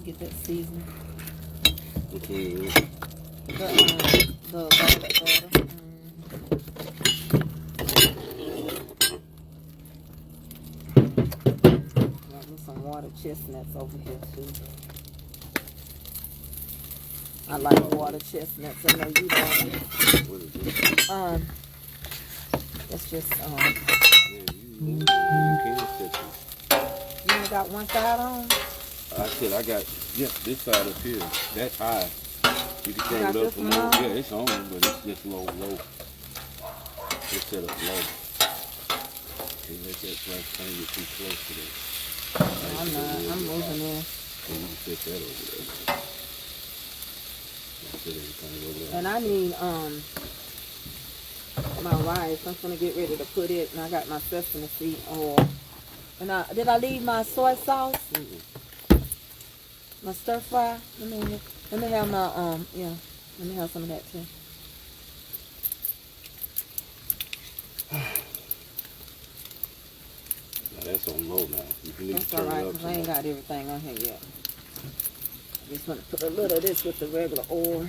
Get that seasoning. Which one you want? The garlic butter. Got me some water chestnuts over here too. I like water chestnuts. I know you don't. What is this? That's just Yeah, you can set this. You only got one side on? I said I got, this side up here. That's high. You can turn it up a little. Yeah, it's on, but it's just low. It's set up low. Can't let that flash thing get too close to that. I'm not. I'm moving in. And you can set that over there. Set everything over there. And I need my rice. I'm gonna get ready to put it, and I got my sesame seed oil. And did I leave my soy sauce? My stir fry. Let me have my Let me have some of that too. Now that's on low now. You need That's to turn alright, it up. because I ain't got everything on here yet. I just want to put a little of this with the regular oil.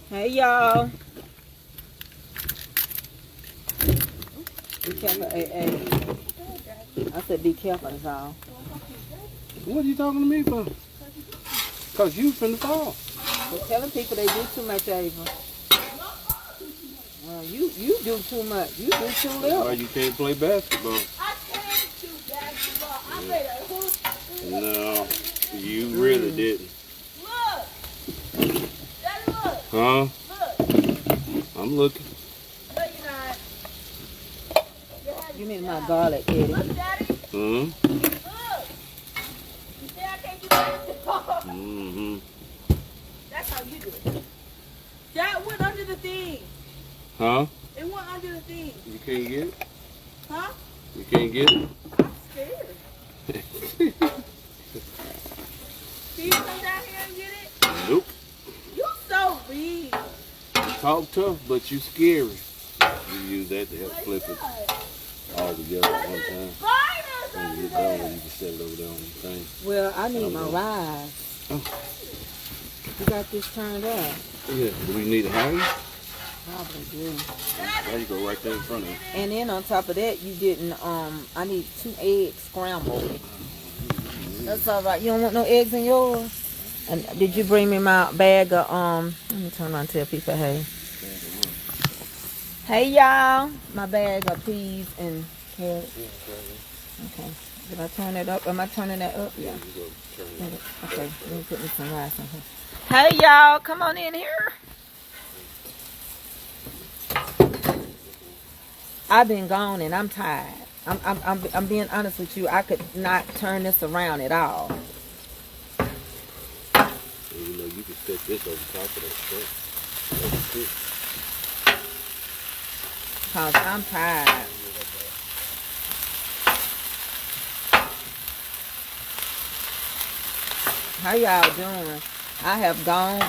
Hey y'all. Be careful, AA. I said be careful, that's all. What are you talking to me for? Because you finna fall. We're telling people they do too much, Ava. Well, you do too much. You do too little. Why you can't play basketball? I can't do basketball. I made a hoop. No, you really didn't. Look. Daddy, look. Huh? Look. I'm looking. No, you're not. You mean my garlic, Eddie? Look, Daddy. Hmm? Look. You say I can't do basketball. Mm-hmm. That's how you do it. That went under the thing. Huh? It went under the thing. You can't get it? Huh? You can't get it? I'm scared. Can you come down here and get it? Nope. You so big. You talk tough, but you scary. You use that to help flip it all together at one time. Spiders When under you get done, there. you can set it over there on the thing. Well, I need my rice. Oh. You got this turned up? Yeah. Do we need a hurry? Probably do. There you go, right there in front of you. And then on top of that, you didn't, I need 2 eggs scrambled. That's all right. You don't want no eggs in yours? And did you bring me my bag of, let me turn around and tell people, hey. Hey, y'all. My bag of peas and carrots. Okay. Did I turn it up? Am I turning that up? Yeah. Okay. Let me put me some rice in here. Hey, y'all. Come on in here. I've been gone and I'm tired. I'm being honest with you. I could not turn this around at all. And you know, you can set this over top of that stuff. That's it. Cause I'm tired. How y'all doing? I have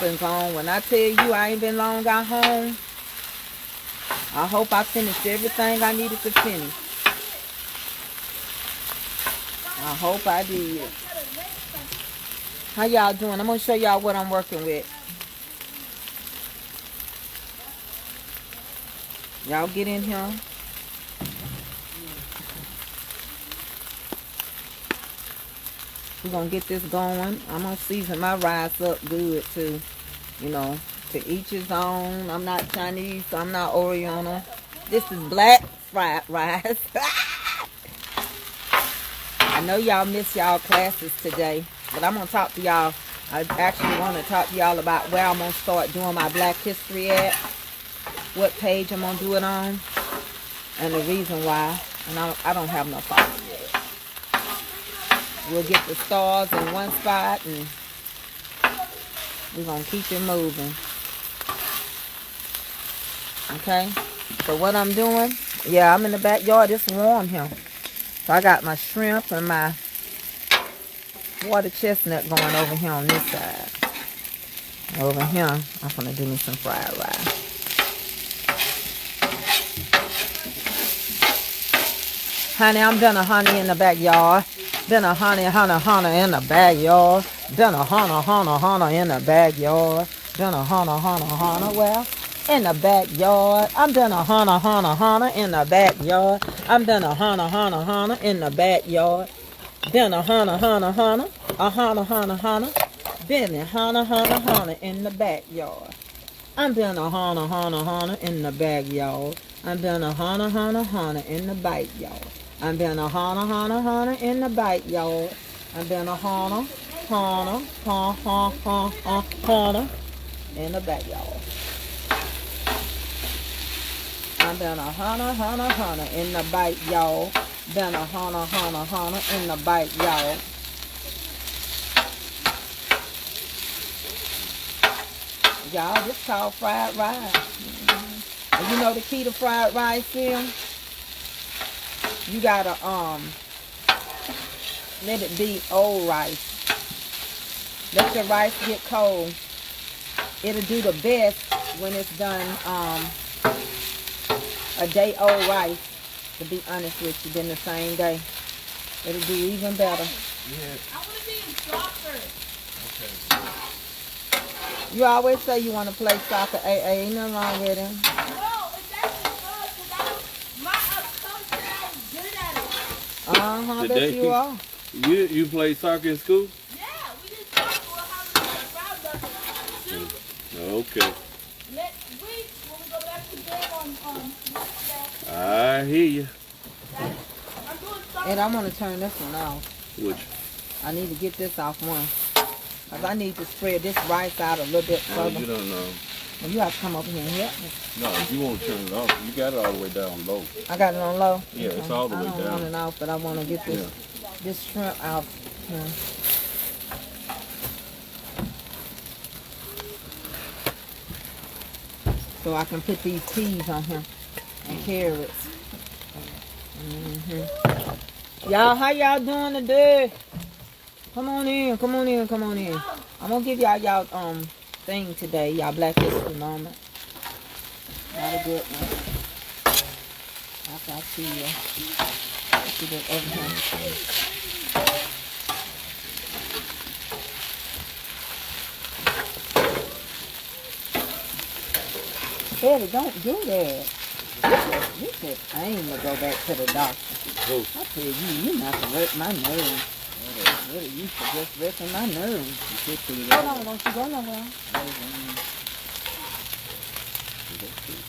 been gone. When I tell you I ain't been long got home, I hope I finished everything I needed to finish. I hope I did. How y'all doing? I'm going to show y'all what I'm working with. Y'all get in here. We're going to get this going. I'm going to season my rice up good too. You know, to each his own. I'm not Chinese, so I'm not Oriental. This is black fried rice. I know y'all missed y'all classes today, but I'm going to talk to y'all. I actually want to talk to y'all about where I'm going to start doing my Black History at, what page I'm going to do it on, and the reason why. And I don't have no problem with it. We'll get the stars in one spot, and we're going to keep it moving. Okay? So what I'm doing, yeah, I'm in the backyard. It's warm here. So I got my shrimp and my water chestnut going over here on this side. Over here, I'm going to do me some fried rice. Honey, I'm done a honey in the backyard. Been a honey in the backyard. Been a honey in the backyard. Been a honey, well, in the backyard. I'm done a honey in the backyard. I'm done a honey in the backyard. Been a honey, been a honey in the backyard. I'm been a honey in the backyard. I'm been a honey in the backyard. I'm been a honey in the backyard. I'm been a honey in the backyard. I'm been a honey in the backyard. Been a honey in the backyard. Y'all, this called fried rice. And you know the key to fried rice is? You gotta let it be old rice. Let your rice get cold. It'll do the best when it's done a day old rice, to be honest with you, than the same day. It'll do even better. Yeah. I want to be in soccer. Okay. You always say you want to play soccer, ain't nothing wrong with it. No, it's actually fun because my coach said I was good at it. I bet you are. You play soccer in school? Yeah, we did soccer. We'll have a round up. Okay. Next week, when we go back to the game on Wednesday, I hear you. I'm doing soccer. And I'm going to turn this one off. Which? I need to get this off one. Because I need to spread this rice out a little bit No, further. you don't know. Well, you have to come over here and help me. No, if you want to turn it off, you got it all the way down low. I got it on low? Yeah, it's all the way I don't want down. it off, but I want to get this, this shrimp out here. So I can put these peas on here and carrots. Y'all, how y'all doing today? Come on in, come on in, come on in. I'm gonna give y'all thing today, y'all Black History moment. Not a good one. After I see you. See that over here. Eddie, don't do that. You said aim to go back to the doctor. I tell you, you not to hurt my nerves. Really, you should just wrecking my nerves. Hold on, don't you go nowhere.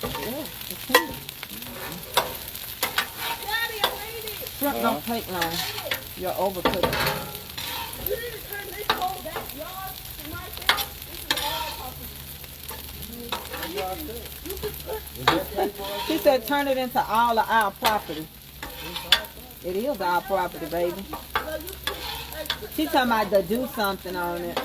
Yeah, it's here. Daddy, I made it. Shrimp don't take long. You're overcooked. You need to turn this whole backyard to my thing. This is all possible. You can put She said turn it into all of our property. It is our property, baby. She talking about to do something on it.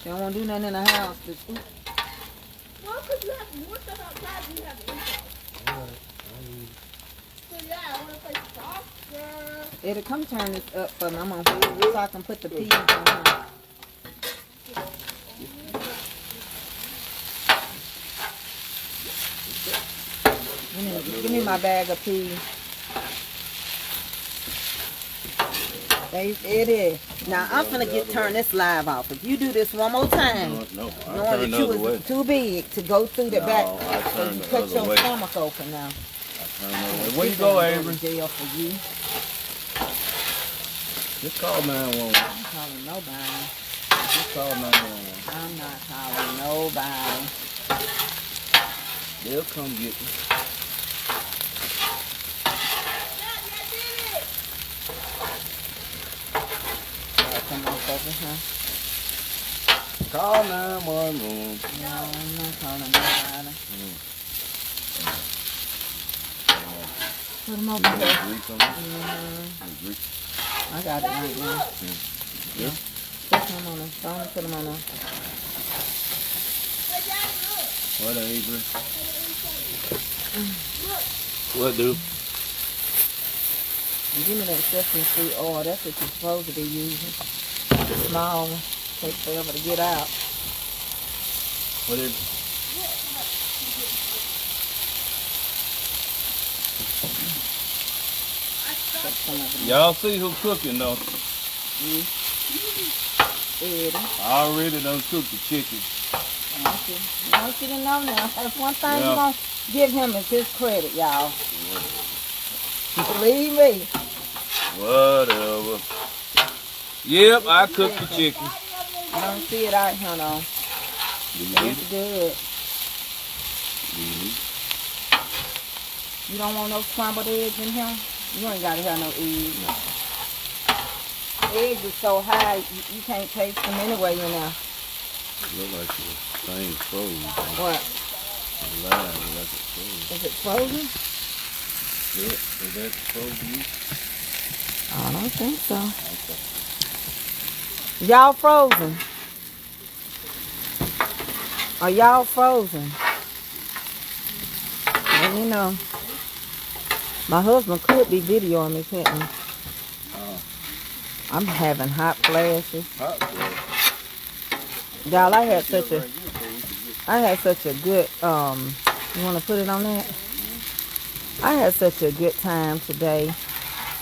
She don't want to do nothing in the house. Just, well, because you have more stuff outside than you have inside. So yeah, I want to play soccer. it'll come turn this up for me. I'm gonna so I can put the peas on here. Give me my bag of peas. It is. Now I'm gonna turn this live off. If you do this one more time, No, I knowing turned that the you other way. was too big to go through the No, back, I so turned you the cut other your way. stomach open now. Turn the other way. Where you go, Avery? Jail for you. Just call 911. I'm calling nobody. Just call 911. I'm not calling nobody. They'll come get you. Come off over here. Call 911. No, I'm not calling nobody. Put them over here. Grease on it? Grease. I got it right now. Yeah? Put them on them. Don't put them on them. What, Avery? What, dude? Give me that sesame seed oil. That's what you're supposed to be using. The small one. Takes forever to get out. What is some of it. Y'all see who cooking though? Eddie. I already done cooked the chicken. I want you to know now. That's one thing Yeah. you're going to give him is his credit, y'all. Believe me. Whatever. Yep, I cooked the chicken. I don't see it out here, though. Do you need It's it? good. Do you need it? You don't want no scrambled eggs in here? You ain't got to have no eggs. Eggs is so high, you can't taste them anyway, you know. Look like the same frozen. What? Alive, like it's frozen. Is it frozen? Yeah, is that frozen? I don't think so. Okay. Y'all frozen? Are y'all frozen? Let me know. My husband could be videoing me, couldn't he? I'm having hot flashes. Hot flash. Y'all, I had such a good, you want to put it on that? I had such a good time today.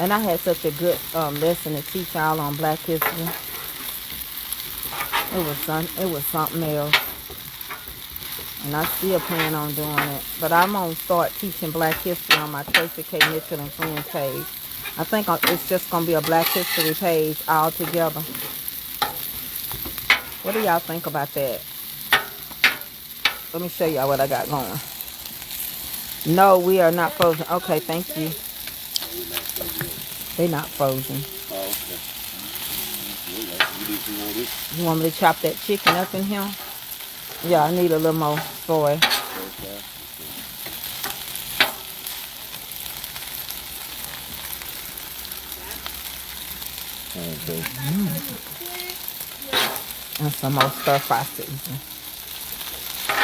And I had such a good lesson to teach y'all on Black History. It was something else. And I still plan on doing it. But I'm going to start teaching Black History on my Tracy K. Mitchell and Friends page. I think it's just going to be a Black History page all together. What do y'all think about that? Let me show y'all what I got going. No, we are not frozen. Okay, thank you. They're not frozen. Oh, okay. You want me to chop that chicken up in here? Yeah, I need a little more soy. Okay. And some more stir-fry seasoning.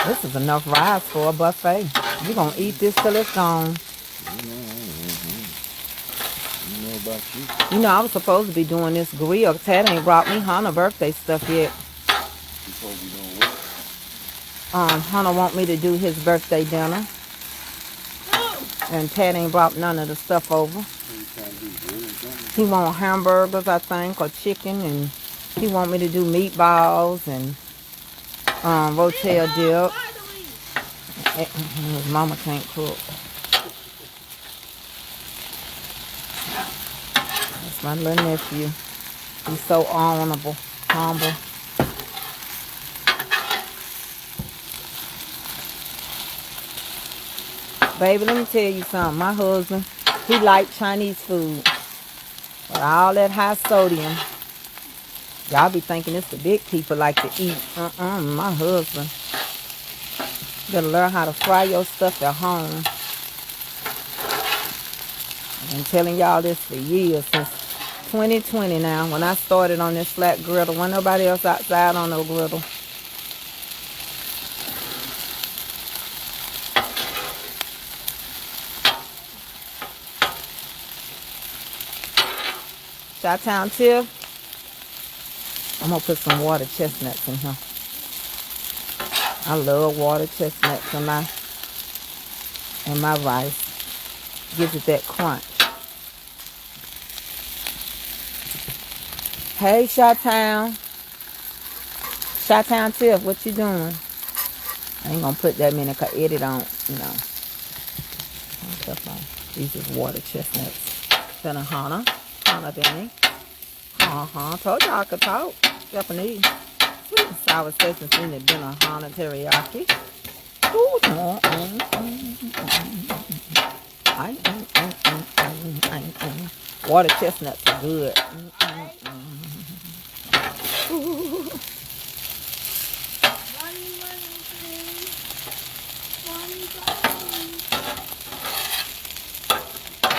This is enough rice for a buffet. You're going to eat this till it's gone. About you. You know, I was supposed to be doing this grill. Tad ain't brought me Hannah birthday stuff yet. You supposed to be doing what? Hannah want me to do his birthday dinner. And Tad ain't brought none of the stuff over. He want hamburgers, I think, or chicken, and he want me to do meatballs and rotel dip. His mama can't cook. That's my little nephew. He's so honorable, humble. Baby, let me tell you something. My husband, he like Chinese food. But all that high sodium, y'all be thinking it's the big people like to eat. My husband. You better learn how to fry your stuff at home. I've been telling y'all this for years, since 2020 now. When I started on this flat griddle, wasn't nobody else outside on no griddle. Chi-town Tiff. I'm going to put some water chestnuts in here. I love water chestnuts in my rice. Gives it that crunch. Hey, Chi-town. Chi-town Tiff, what you doing? I ain't going to put that many because Eddie don't, you know. These is water chestnuts. Then a Hannah. Hannah, Benny. Told y'all I could talk. Japanese. Sweet and sour sesame seasoning dinner. Hannah teriyaki. Water chestnuts are good.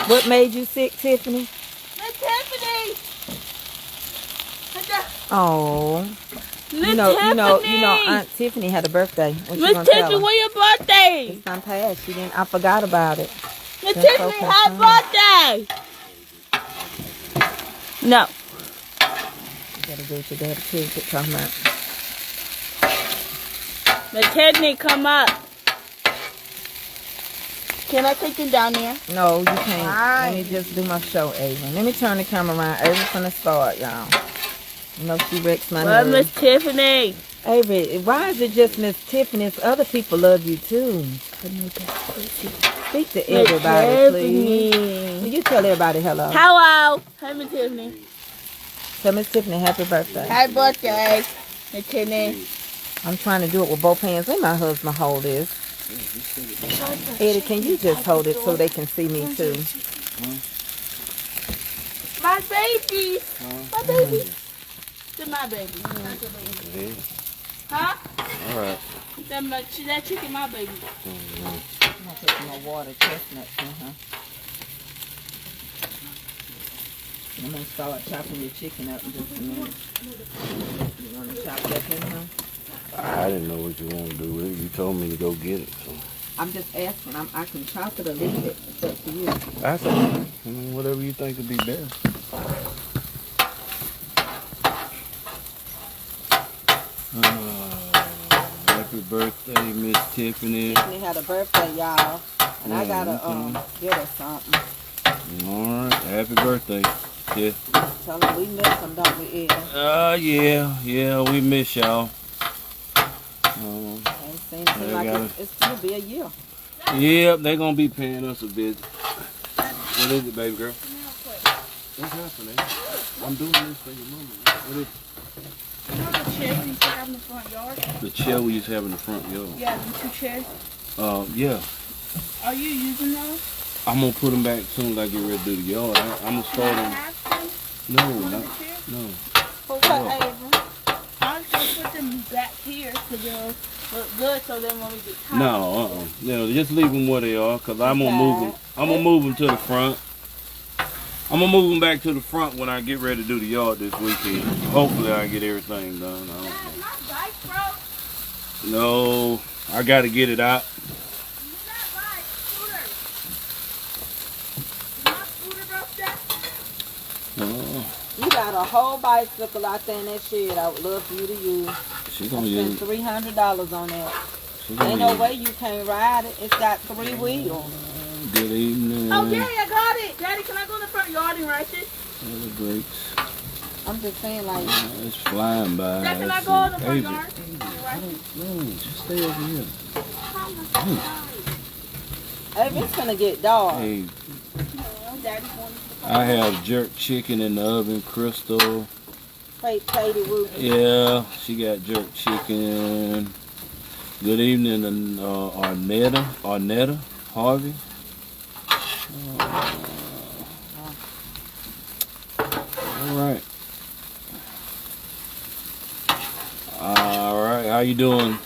What made you sick, Tiffany? Tiffany! Oh. You know, Aunt Tiffany had a birthday. What you gonna Miss tell Tiffany, her? when your birthday? It's not past. She didn't. I forgot about it. Miss That's Tiffany, okay. happy birthday! No. You gotta do what your daddy too. Quit talking about. Miss Tiffany, come up. Can I take them down there? No, you can't. Why? Let me just do my show, Avery. Let me turn the camera around. Avery's gonna start, y'all. You know she wrecks my Well, nerves. Miss Tiffany. Avery, why is it just Miss Tiffany's? Other people love you too. Speak to everybody, please. Will you tell everybody hello? Hello. Hi, Miss Tiffany. Tell Miss Tiffany happy birthday. Happy birthday, Miss Tiffany. I'm trying to do it with both hands. Let my husband hold this. Eddie, can you just hold it so they can see me too? My baby. My baby. They're my baby. Not your baby. Huh? All right. That chicken, my baby. I'm gonna put some more water chestnuts in her. I'm gonna start chopping your chicken up in just a minute. You wanna chop that in her? I didn't know what you want to do with it. You told me to go get it. So. I'm just asking. I can chop it or leave it. It's up to you. That's okay. I mean, whatever you think would be best. Happy birthday, Miss Tiffany. Tiffany had a birthday, y'all, and I gotta get her something. All right, happy birthday, Tiff. Tell her we miss them, don't we, Eddie? Yeah, we miss y'all. Ain't seen it seem like it's gonna be a year. Yep, they gonna be paying us a visit. What is it, baby girl? What's happening? I'm doing this for your mama. What is it? You know the chair we used to have in the front yard? The chair we used to have in the front yard. Yeah, the 2 chairs. Yeah. Are you using those? I'm gonna put them back as soon as I get ready to do the yard. I'm gonna start them. No, not. No. For what, Avery? I'm just gonna put them back here so they'll look good. So then when we get tired. No, No, just leave them where they are, cause I'm gonna move them. I'm gonna move them to the front. I'm gonna move them back to the front when I get ready to do the yard this weekend. Hopefully I get everything done. I don't know. My bike broke. No, I gotta get it out. You got a whole bicycle out there in that shed. I would love for you to use. She I gonna spent use. $300 on that. She gonna Ain't no use. way you can't ride it. It's got 3 wheels. Good evening. Oh, Daddy, I got it. Daddy, can I go in the front yard and write this? The brakes. I'm just saying, like, It's flying by. Dad, can I go in the front Avery. yard? No, just stay over here. hey, it's gonna get dark. Hey, Daddy's going to I have jerk chicken in the oven, Crystal. Katie Root. Yeah, she got jerk chicken. Good evening, Arnetta, Harvey. All right, how you doing,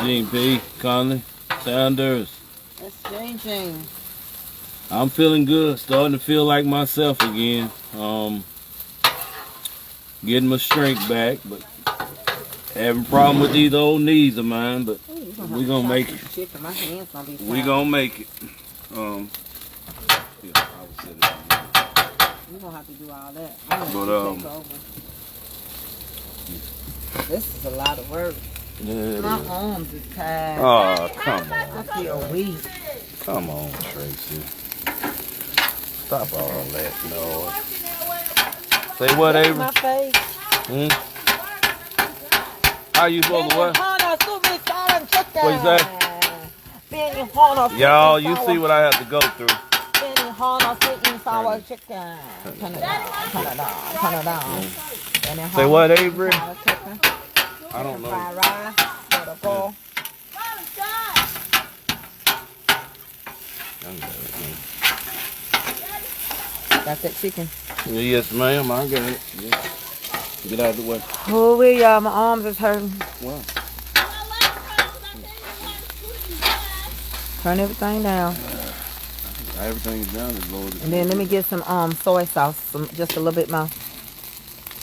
Gene P, Conley, Sanders? That's changing. I'm feeling good, starting to feel like myself again. Getting my strength back, but having a problem with these old knees of mine, but we gonna make it. Chicken. My hands gonna be We gonna make it. Yeah, I was sitting down there. You're gonna have to do all that. I'm But, gonna take over. This is a lot of work. Yeah, My arms is tired. oh, come on. I feel weak. Come on, Tracy. Stop all that noise. Say what, Avery? My face. Hmm? How you supposed to what? What you say? Y'all, you see what I have to go through. Turn it down. Say what, Avery? I don't know. Fried rice, butter, got that chicken. Yes, ma'am, I got it. Yeah. Get out of the way. Oh, y'all, my arms is hurting. Wow. Turn everything down. Everything is down, Lord. And then let me get some soy sauce, just a little bit more.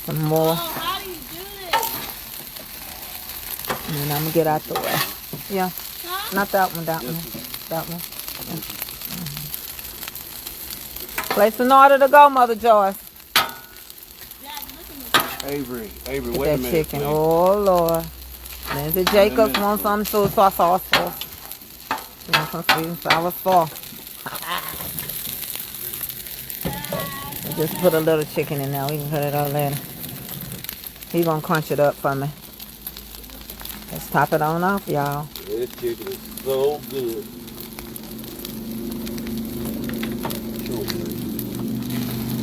Some more. How do you do this? And then I'm gonna get out the way. Yeah. Not that one, that one. That one. Yeah. Place an order to go, Mother Joyce. Avery, Get wait a that minute. chicken. Please. Oh, Lord. Nancy Jacobs wants some soy sauce. You want some sweet and sour sauce. Just put a little chicken in there. We can cut it out later. He gonna crunch it up for me. Let's top it on off, y'all. This chicken is so good.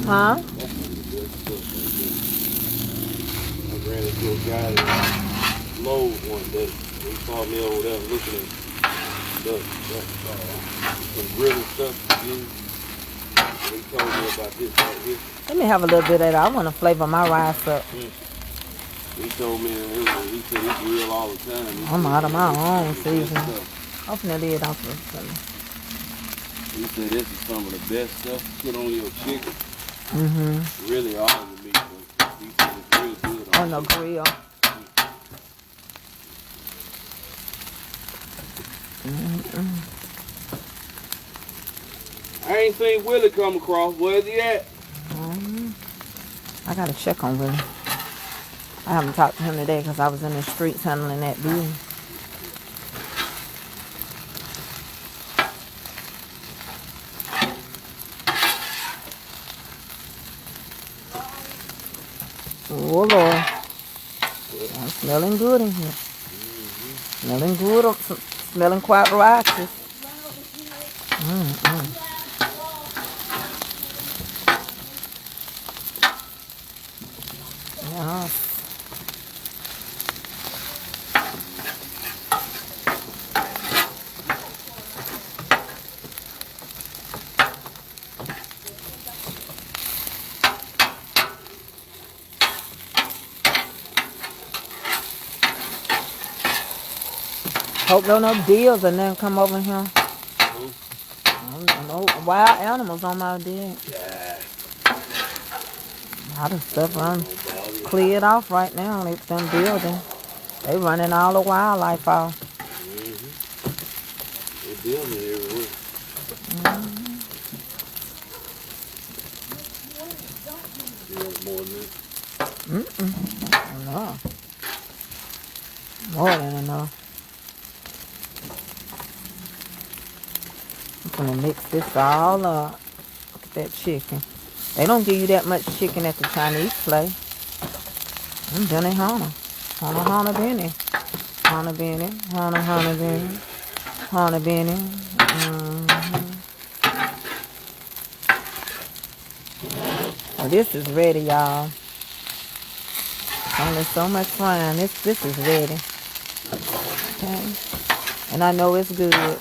Huh? I ran into a guy at Lowe's one day. He saw me over there looking at some griddle stuff to use. He told me about this right here. Let me have a little bit of that. I want to flavor my rice up. He told me, he said he grill all the time. I'm out of my own seasoning. Open the lid off of it. He said this is some of the best stuff to put on your chicken. Really all of the meat, but he said it's real good on the grill. I ain't seen Willie come across. Where's he at? I gotta check on Willie. I haven't talked to him today because I was in the streets handling that deal. Oh Lord, I'm smelling good in here. Smelling good, smelling quite righteous. Yeah. Hope no deers and then come over here. No wild animals on my deer. A lot of stuff cleared off right now. They've done building. They running all the wildlife off. They're building everywhere. You want more than that? No. More than enough. I'm gonna mix this all up. Look at that chicken. They don't give you that much chicken at the Chinese place. I'm done at Hana. Hana Benny. Hana Benny. Hana Benny. Hana Benny. Oh, this is ready, y'all. Only so much frying. This is ready. Okay. And I know it's good.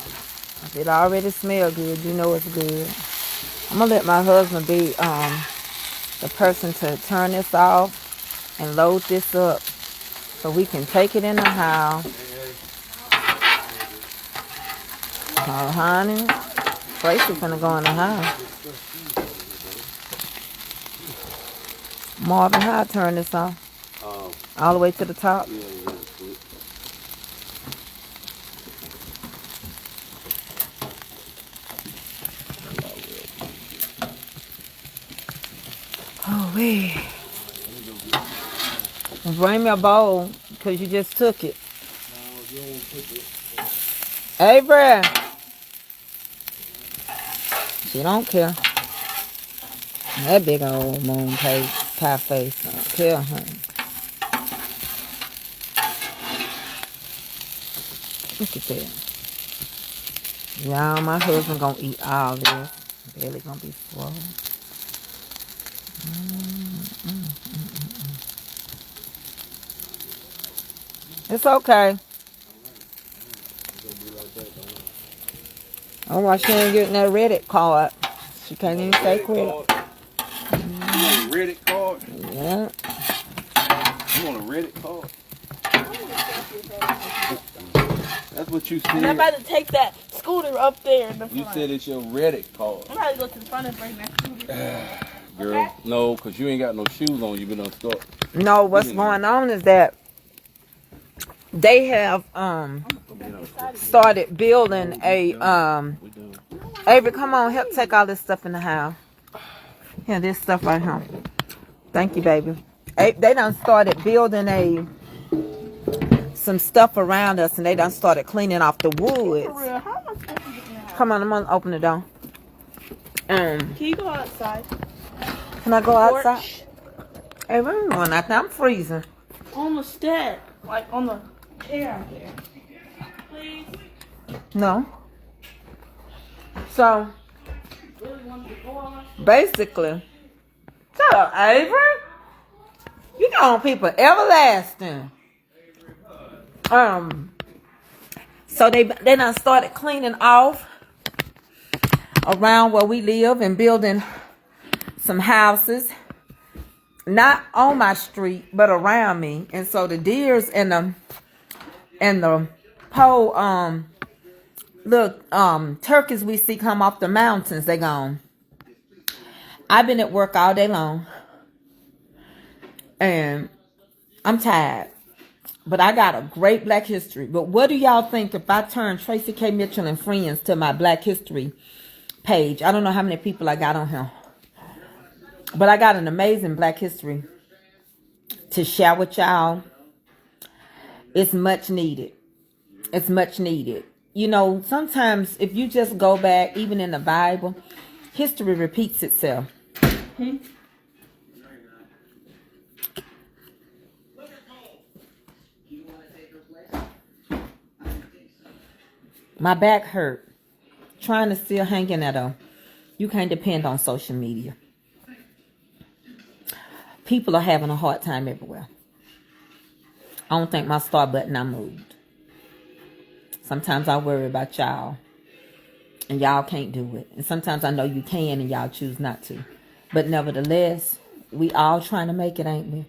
If it already smells good, you know it's good. I'm going to let my husband be the person to turn this off and load this up so we can take it in the house. Oh, honey. Tracy's going to go in the house. Marvin, how I turn this off? All the way to the top? Yeah. Oh, wait. Bring me a bowl, because you just took it. Avery! She don't care. That big old moon pie face. I don't care, honey. Look at that. Y'all, my husband gonna eat all this. Belly gonna be swollen. It's okay. Oh, why she ain't getting that Reddit card? She can't even say quit. You want a Reddit card? Yeah. You want a Reddit card? That's what you said. And I'm about to take that scooter up there in the front. You said it's your Reddit card. I'm about to go to the front and bring that scooter. Girl, Okay. no, because you ain't got no shoes on. You been unstuck. No, what's going on is that they have started building a Avery, come on, help take all this stuff in the house. Here, this stuff right here. Thank you, baby. They done started building some stuff around us, and they done started cleaning off the woods. For real, how am I supposed to get in the house? Come on, I'm gonna open the door. Can you go outside? Can I go outside? Porch. Hey, we're going out there. I'm freezing. On the step, like on the chair out there. Please. No. So, Really wanted to go on. basically, shut up, Avery. You know people everlasting. So they done started cleaning off around where we live and building some houses. Not on my street, but around me. And so the deers and the pole turkeys we see come off the mountains, they gone. I've been at work all day long. And I'm tired. But I got a great Black History. But what do y'all think if I turn Tracy K. Mitchell and Friends to my Black History page? I don't know how many people I got on here. But I got an amazing Black History to share with y'all. It's much needed. It's much needed. You know, sometimes if you just go back, even in the Bible, history repeats itself. My back hurt. Trying to still hang in there though. You can't depend on social media. People are having a hard time everywhere. I don't think my start button I moved. Sometimes I worry about y'all. And y'all can't do it. And sometimes I know you can and y'all choose not to. But nevertheless, we all trying to make it, ain't we?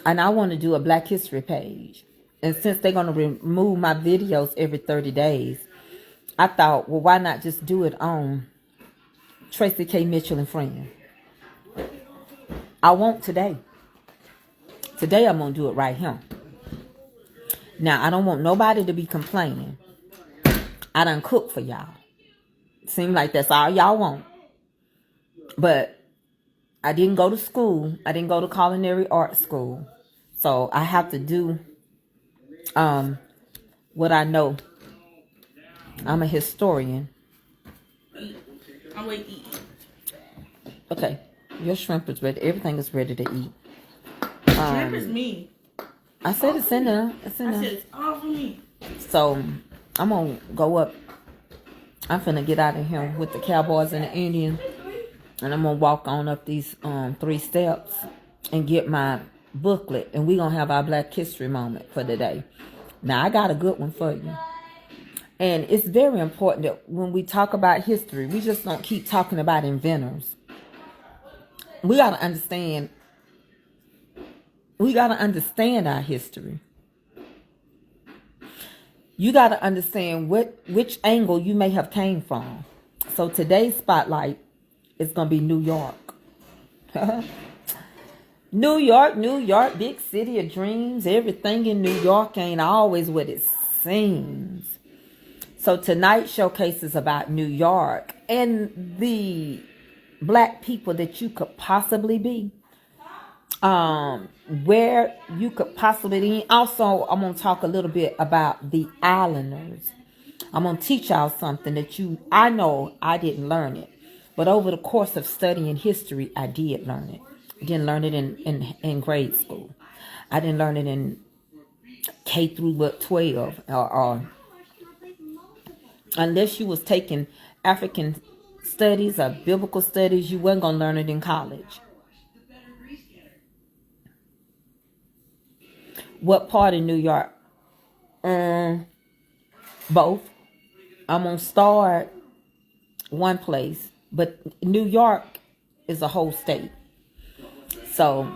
And I want to do a Black History page. And since they're going to remove my videos every 30 days, I thought, well, why not just do it on Tracy K. Mitchell and Friends? I won't today. Today I'm going to do it right here. Now, I don't want nobody to be complaining. I done cook for y'all. Seems like that's all y'all want. But I didn't go to school. I didn't go to culinary art school. So I have to do what I know. I'm a historian. I'm waiting to eat. Okay. Your shrimp is ready. Everything is ready to eat. Shrimp is me. I said it's in there. It's in I there. said it's all for me. So I'm gonna go up. I'm finna get out of here with the Cowboys and the Indians, and I'm gonna walk on up these 3 steps and get my booklet, and we gonna have our Black History moment for today. Now I got a good one for you, and it's very important that when we talk about history, we just don't keep talking about inventors. We gotta understand. We gotta understand our history. You got to understand which angle you may have came from. So today's spotlight is going to be New York. New York, big city of dreams. Everything in New York ain't always what it seems. So tonight's showcase is about New York and the Black people that you could possibly be. Where you could possibly be. Also, I'm going to talk a little bit about the islanders. I'm going to teach y'all something that I know I didn't learn it. But over the course of studying history, I did learn it. I didn't learn it in grade school. I didn't learn it in K through 12. Or unless you was taking African studies or biblical studies, you weren't going to learn it in college. What part of New York? Both. I'm going to start one place. But New York is a whole state. So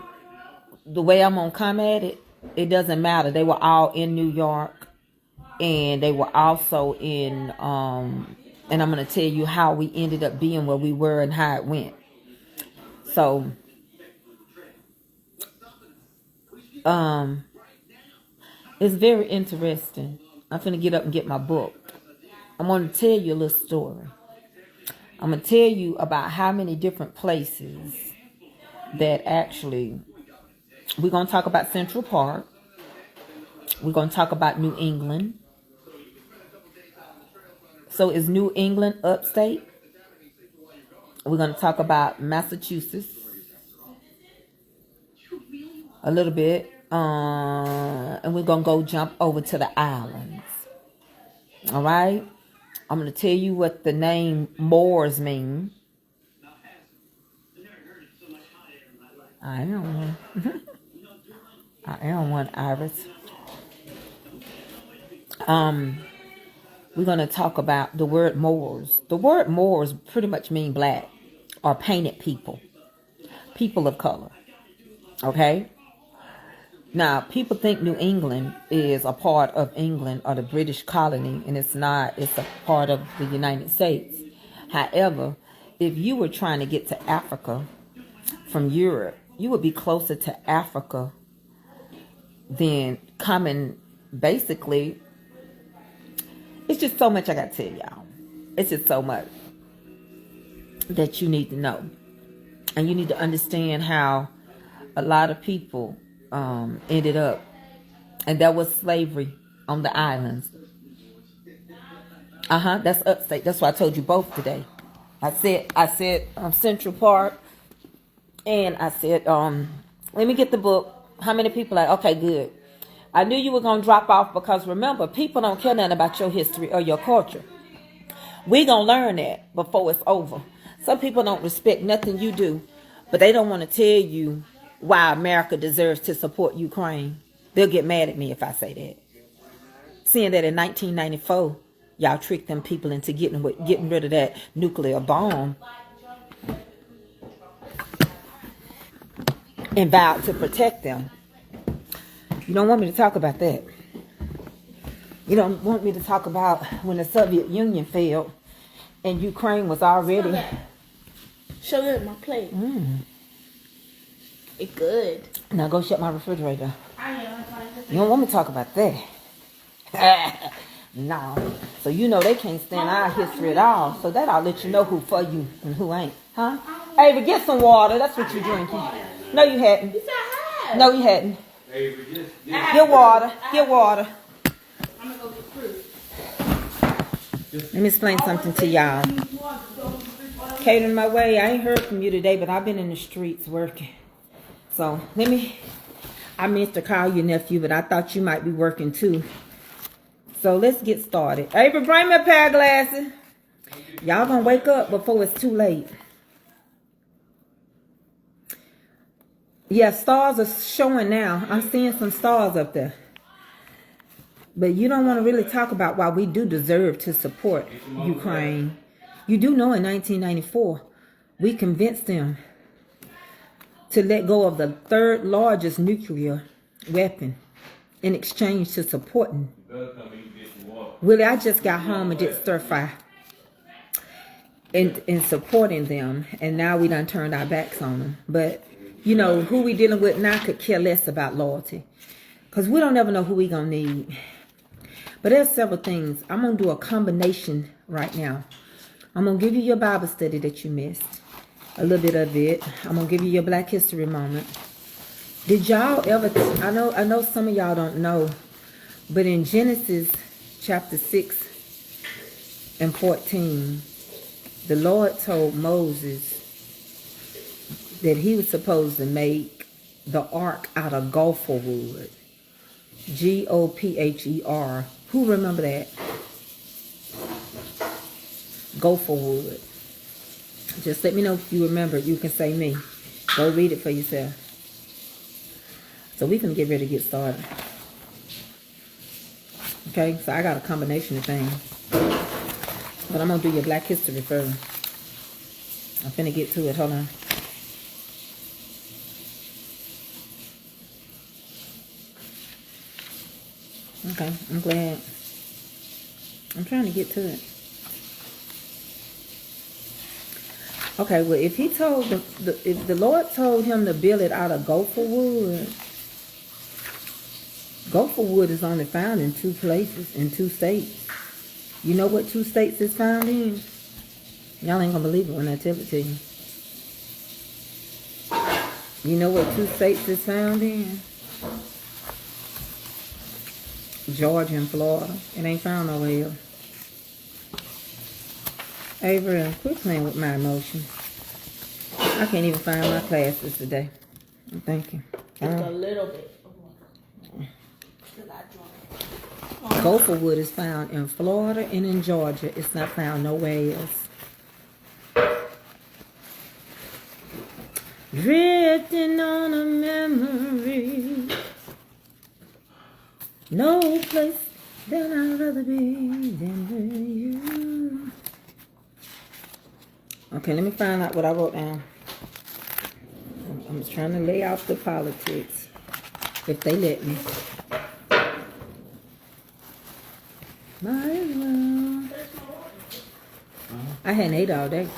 the way I'm going to come at it, it doesn't matter. They were all in New York. And they were also in, and I'm going to tell you how we ended up being where we were and how it went. So, it's very interesting. I'm finna get up and get my book. I'm going to tell you a little story. I'm going to tell you about how many different places that actually... We're going to talk about Central Park. We're going to talk about New England. So is New England upstate? We're going to talk about Massachusetts a little bit. And we're going to go jump over to the islands. All right? I'm going to tell you what the name Moors mean. I am one. I am one, Iris. We're going to talk about the word Moors. The word Moors pretty much mean black or painted people. People of color. Okay? Now, people think New England is a part of England or the British colony, and it's not. It's a part of the United States. However, if you were trying to get to Africa from Europe, you would be closer to Africa than coming, basically. It's just so much I got to tell y'all. It's just so much that you need to know. And you need to understand how a lot of people ended up, and that was slavery on the islands. That's upstate. That's why I told you both today. I said Central Park, and I said let me get the book. How many people are okay? Good. I knew you were gonna drop off because remember, people don't care nothing about your history or your culture. We gonna learn that before it's over. Some people don't respect nothing you do, but they don't want to tell you why America deserves to support Ukraine. They'll get mad at me if I say that. Seeing that in 1994, y'all tricked them people into getting rid of that nuclear bomb and vowed to protect them. You don't want me to talk about that. You don't want me to talk about when the Soviet Union failed and Ukraine was already... Show it in my plate. It's good. Now go shut my refrigerator. I know. You don't want me to talk about that. No. So you know they can't stand our history at all. So that I'll let you know who for you and who ain't. Huh? Ava, get some water. That's what you're drinking. No, you hadn't. You said I had. No, you hadn't. Ava, Get water. Get water. I'm going to go get fruit. Let me explain something to y'all. Catering my way. I ain't heard from you today, but I've been in the streets working. So I meant to call your nephew, but I thought you might be working too. So let's get started. Ava, bring me a pair of glasses. Y'all gonna wake up before it's too late. Yeah, stars are showing now. I'm seeing some stars up there. But you don't want to really talk about why we do deserve to support Ukraine. You do know in 1994, we convinced them to let go of the third largest nuclear weapon in exchange to supporting. Willie, I just got home and did stir fry in supporting them, and now we done turned our backs on them. But you know who we dealing with now could care less about loyalty, because we don't ever know who we gonna need. But there's several things. I'm gonna do a combination right now. I'm gonna give you your Bible study that you missed. A little bit of it. I'm gonna give you your Black History moment. Did y'all ever? I know some of y'all don't know, but in Genesis chapter 6 and 14, the Lord told Moses that he was supposed to make the ark out of gopher wood. Gopher. Who remember that? Gopher wood. Just let me know if you remember. You can say me. Go read it for yourself. So we can get ready to get started. Okay, so I got a combination of things. But I'm going to do your Black History first. I'm finna get to it. Hold on. Okay, I'm glad. I'm trying to get to it. Okay, well, if he told if the Lord told him to build it out of gopher wood is only found in 2 places, in 2 states. You know what 2 states it's found in? Y'all ain't gonna believe it when I tell it to you. You know what 2 states it's found in? Georgia and Florida. It ain't found nowhere else. Avery, quit playing with my emotions. I can't even find my classes today. Thank you. Just a little bit. Gopher wood is found in Florida and in Georgia. It's not found nowhere else. Drifting on a memory. No place that I'd rather be than with you. Okay, let me find out what I wrote down. I'm just trying to lay out the politics, if they let me. Might as well. I hadn't ate all day.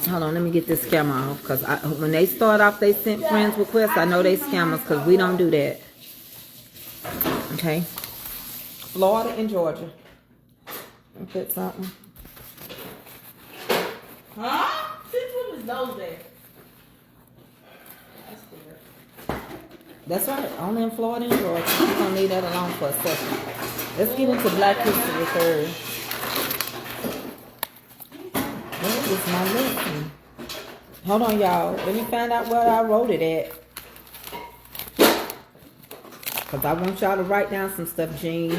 Hold on, let me get this camera off, because when they start off they sent friends requests, I know they scammers, because we don't do that. Okay. Florida and Georgia. Let me put something. Huh? Since when was those there? That's weird. That's right, only in Florida and Georgia. We're going to leave that alone for a second. Let's get into Black History third. Where is my lesson? Hold on, y'all. Let me find out where I wrote it at. Because I want y'all to write down some stuff. Jean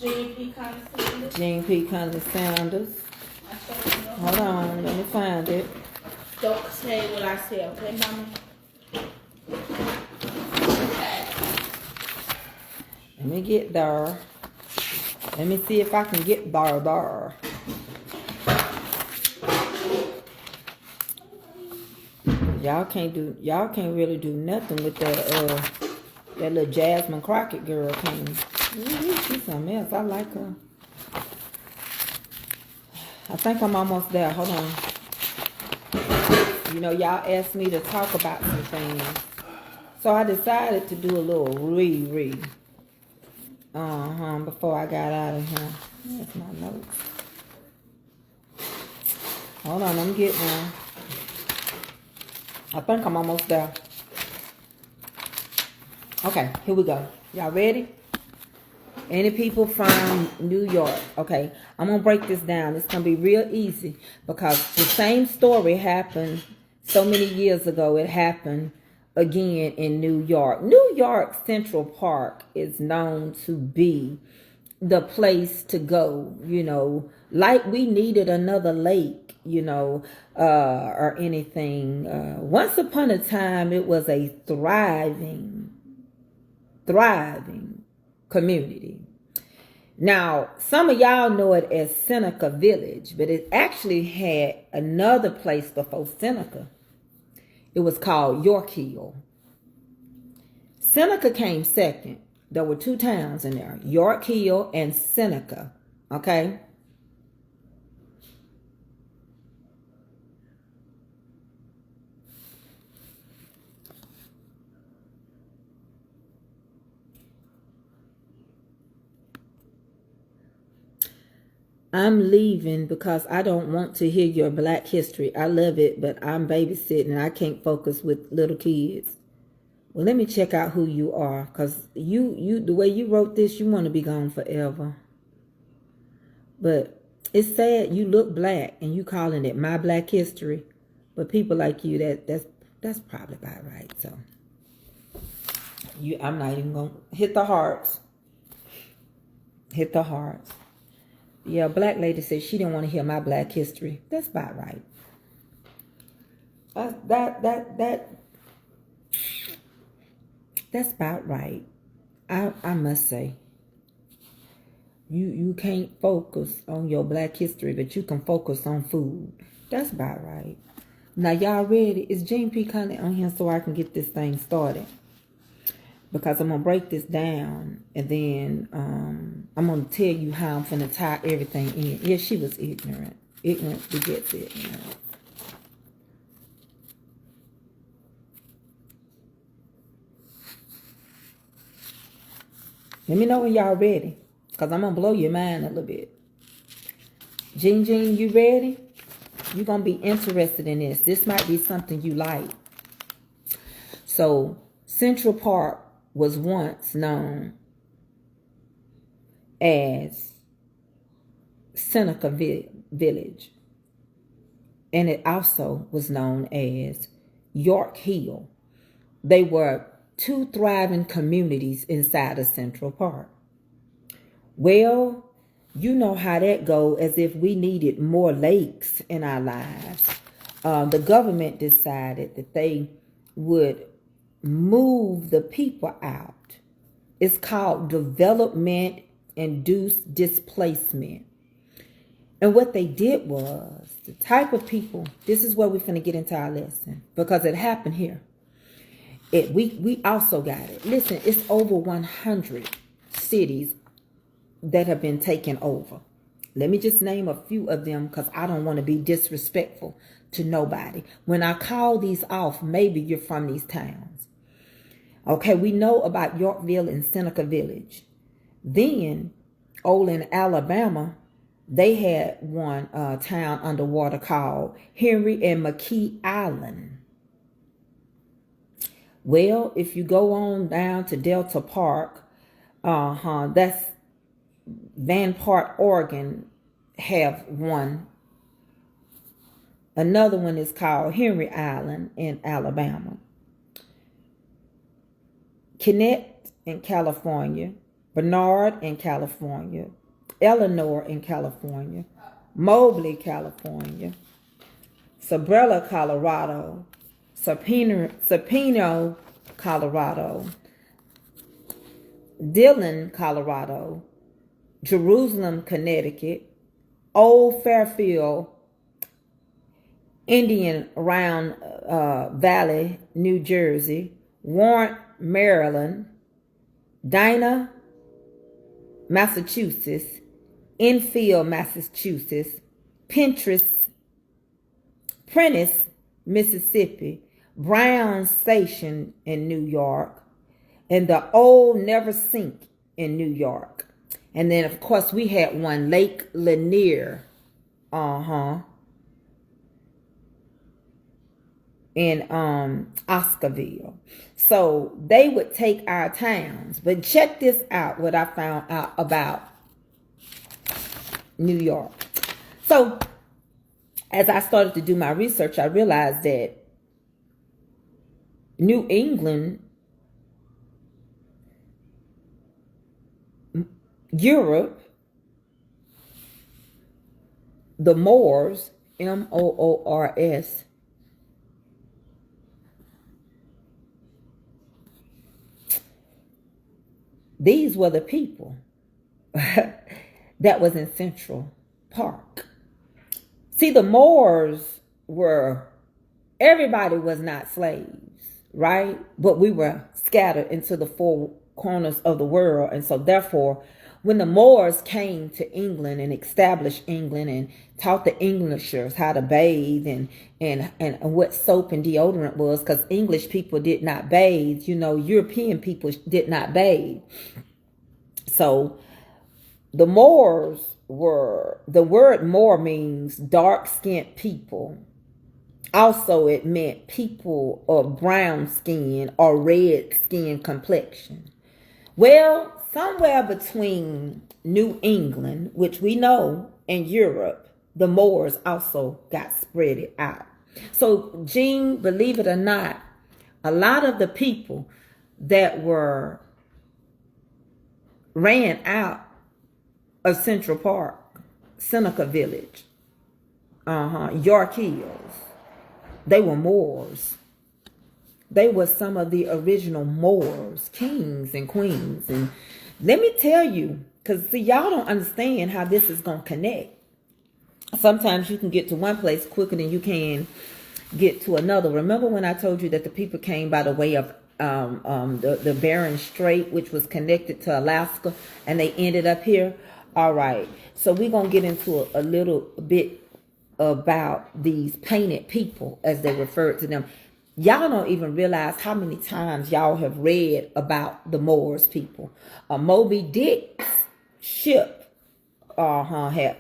P. Condescending. Jean P. Condescenders. Hold on, let me find it. Don't say what I say, okay, mama? Let me get there. Let me see if I can get there. Y'all can't really do nothing with that little Jasmine Crockett girl, can you? She's something else. I like her. I think I'm almost there. Hold on. You know, y'all asked me to talk about some things. So I decided to do a little read. Before I got out of here. That's my notes. Hold on, I'm getting one. I think I'm almost there. Okay, here we go. Y'all ready? Any people from New York? Okay, I'm going to break this down. It's going to be real easy because the same story happened so many years ago. It happened again in New York. New York Central Park is known to be the place to go, you know, like we needed another lake, you know, or anything. Once upon a time, it was a thriving community. Now, some of y'all know it as Seneca Village, but it actually had another place before Seneca. It was called York Hill. Seneca came second. There were two towns in there, York Hill and Seneca, okay? I'm leaving because I don't want to hear your Black history. I love it, but I'm babysitting and I can't focus with little kids. Well, let me check out who you are, because you the way you wrote this, you want to be gone forever. But it's sad you look black and you calling it my Black history. But people like you, that's probably about right. So I'm not even gonna hit the hearts. Hit the hearts. Yeah, a black lady said she didn't want to hear my Black history. That's about right. That's about right. I must say. You can't focus on your Black history, but you can focus on food. That's about right. Now, y'all ready? Is Jean P. Connie on here so I can get this thing started? Because I'm going to break this down, and then I'm going to tell you how I'm going to tie everything in. Yeah, she was ignorant. Ignorance begets ignorance. Let me know when y'all ready, because I'm going to blow your mind a little bit. Jean, you ready? You're going to be interested in this. This might be something you like. So, Central Park was once known as Seneca village. And it also was known as York Hill. They were two thriving communities inside of Central Park. Well, you know how that go, as if we needed more lakes in our lives. The government decided that they would move the people out. It's called development-induced displacement. And what they did was, the type of people, this is where we're going to get into our lesson, because it happened here. We also got it. Listen, it's over 100 cities that have been taken over. Let me just name a few of them, because I don't want to be disrespectful to nobody. When I call these off, maybe you're from these towns. Okay, we know about Yorkville and Seneca Village. Then, over in Alabama, they had one town underwater called Henry and McKee Island. Well, if you go on down to Delta Park, that's Van Part, Oregon, have one. Another one is called Henry Island in Alabama. Kennett in California, Bernard in California, Eleanor in California, Mobley, California, Sabrella, Colorado, Serpino, Colorado, Dillon, Colorado, Jerusalem, Connecticut, Old Fairfield, Indian Round Valley, New Jersey, Warren, Maryland, Dinah, Massachusetts, Enfield, Massachusetts, Prentice, Mississippi, Brown Station in New York, and the Old Never Sink in New York. And then, of course, we had one, Lake Lanier, in Oscarville. So they would take our towns. But check this out, what I found out about New York. So as I started to do my research, I realized that New England, Europe, the Moors, Moors, these were the people that was in Central Park. See, the Moors were, everybody was not slaves, right? But we were scattered into the four corners of the world. And so therefore, when the Moors came to England and established England and taught the Englishers how to bathe and what soap and deodorant was, because English people did not bathe, you know, European people did not bathe. So the Moors were, the word Moor means dark-skinned people. Also, it meant people of brown skin or red skin complexion. Well, somewhere between New England, which we know, and Europe, the Moors also got spread out. So, Gene, believe it or not, a lot of the people that were ran out of Central Park, Seneca Village, York Hills, they were Moors. They were some of the original Moors, kings and queens. And let me tell you, because see, y'all don't understand how this is going to connect. Sometimes you can get to one place quicker than you can get to another. Remember when I told you that the people came by the way of the Bering Strait, which was connected to Alaska, and they ended up here? All right. So we're going to get into a little bit about these painted people, as they referred to them. Y'all don't even realize how many times y'all have read about the Moors people. Moby Dick's ship had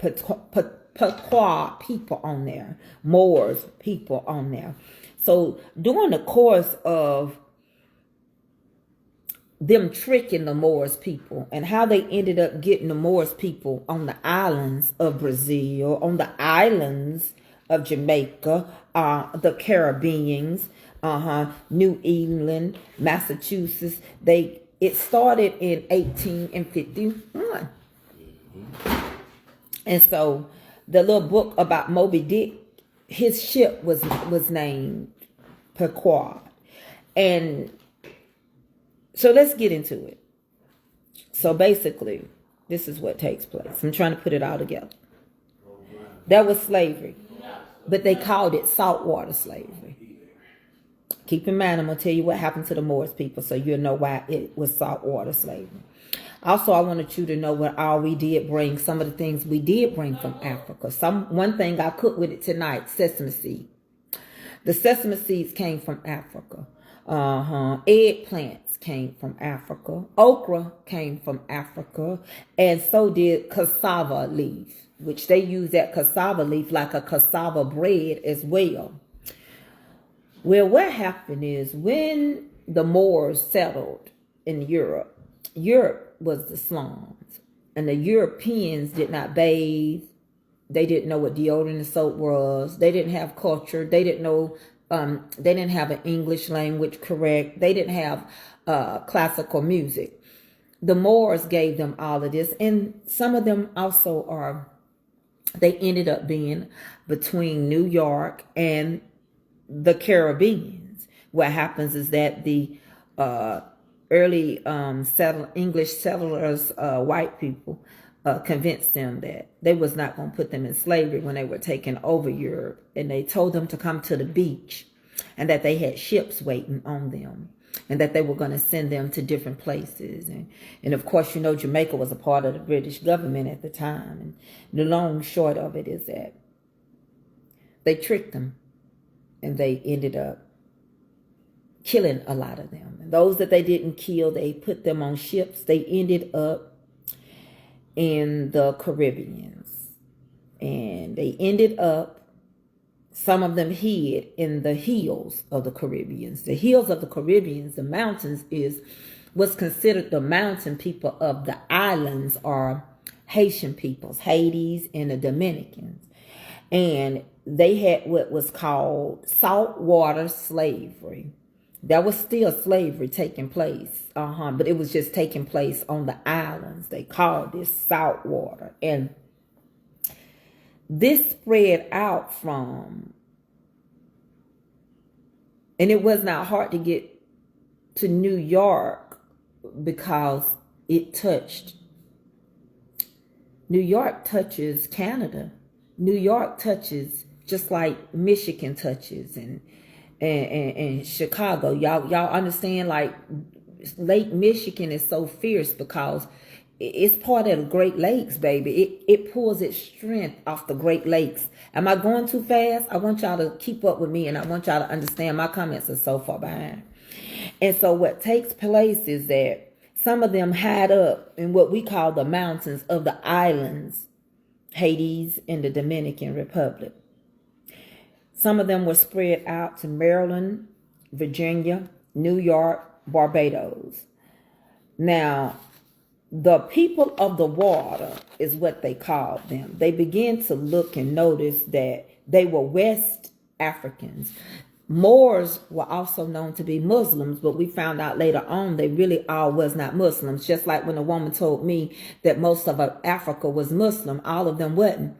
Pequot people on there, Moors people on there. So during the course of them tricking the Moors people and how they ended up getting the Moors people on the islands of Brazil, on the islands of Jamaica, the Caribbeans, New England, Massachusetts. It started in 1851. And so the little book about Moby Dick, his ship was named Pequod. And so let's get into it. So basically, this is what takes place. I'm trying to put it all together. That was slavery, but they called it saltwater slavery. Keep in mind, I'm going to tell you what happened to the Moors people so you'll know why it was saltwater slavery. Also, I wanted you to know what all we did bring, some of the things we did bring from Africa. One thing I cooked with it tonight, sesame seed. The sesame seeds came from Africa. Eggplants came from Africa. Okra came from Africa. And so did cassava leaf, which they use that cassava leaf like a cassava bread as well. Well, what happened is when the Moors settled in Europe, Europe was the slums. And the Europeans did not bathe. They didn't know what deodorant and soap was. They didn't have culture. They didn't know, they didn't have an English language correct. They didn't have classical music. The Moors gave them all of this. And some of them also they ended up being between New York and the Caribbeans. What happens is that the early English settlers, white people, convinced them that they was not going to put them in slavery when they were taking over Europe. And they told them to come to the beach and that they had ships waiting on them and that they were going to send them to different places. And of course, you know, Jamaica was a part of the British government at the time. And the long short of it is that they tricked them and they ended up killing a lot of them. And those that they didn't kill, they put them on ships. They ended up in the Caribbean. And they ended up, some of them hid in the hills of the Caribbean. The hills of the Caribbean, the mountains, is what's considered the mountain people of the islands are Haitian peoples, Hades and the Dominicans. And they had what was called saltwater slavery. That was still slavery taking place, but it was just taking place on the islands. They called this saltwater. And this spread out from, and it was not hard to get to New York because it touched, New York touches Canada. New York touches just like Michigan touches and Chicago. Y'all understand, like Lake Michigan is so fierce because it's part of the Great Lakes, baby. It pulls its strength off the Great Lakes. Am I going too fast? I want y'all to keep up with me and I want y'all to understand my comments are so far behind. And so what takes place is that some of them hide up in what we call the mountains of the islands, Hades and the Dominican Republic. Some of them were spread out to Maryland, Virginia, New York, Barbados. Now, the people of the water is what they called them. They began to look and notice that they were West Africans. Moors were also known to be Muslims, but we found out later on they really all was not Muslims. Just like when a woman told me that most of Africa was Muslim, all of them wasn't.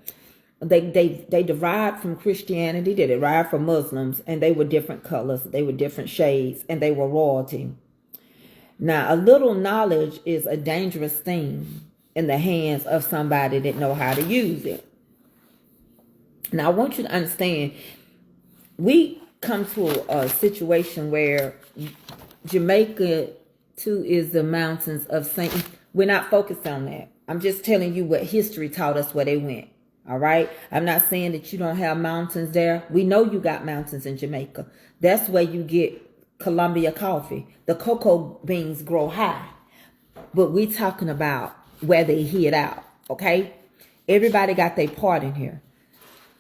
They derived from Christianity, they derived from Muslims, and they were different colors, they were different shades, and they were royalty. Now, a little knowledge is a dangerous thing in the hands of somebody that know how to use it. Now, I want you to understand, we come to a situation where Jamaica, too, is the mountains of Saint. We're not focused on that. I'm just telling you what history taught us where they went. All right. I'm not saying that you don't have mountains there. We know you got mountains in Jamaica. That's where you get Colombia coffee. The cocoa beans grow high. But we talking about where they hid out. Okay. Everybody got their part in here.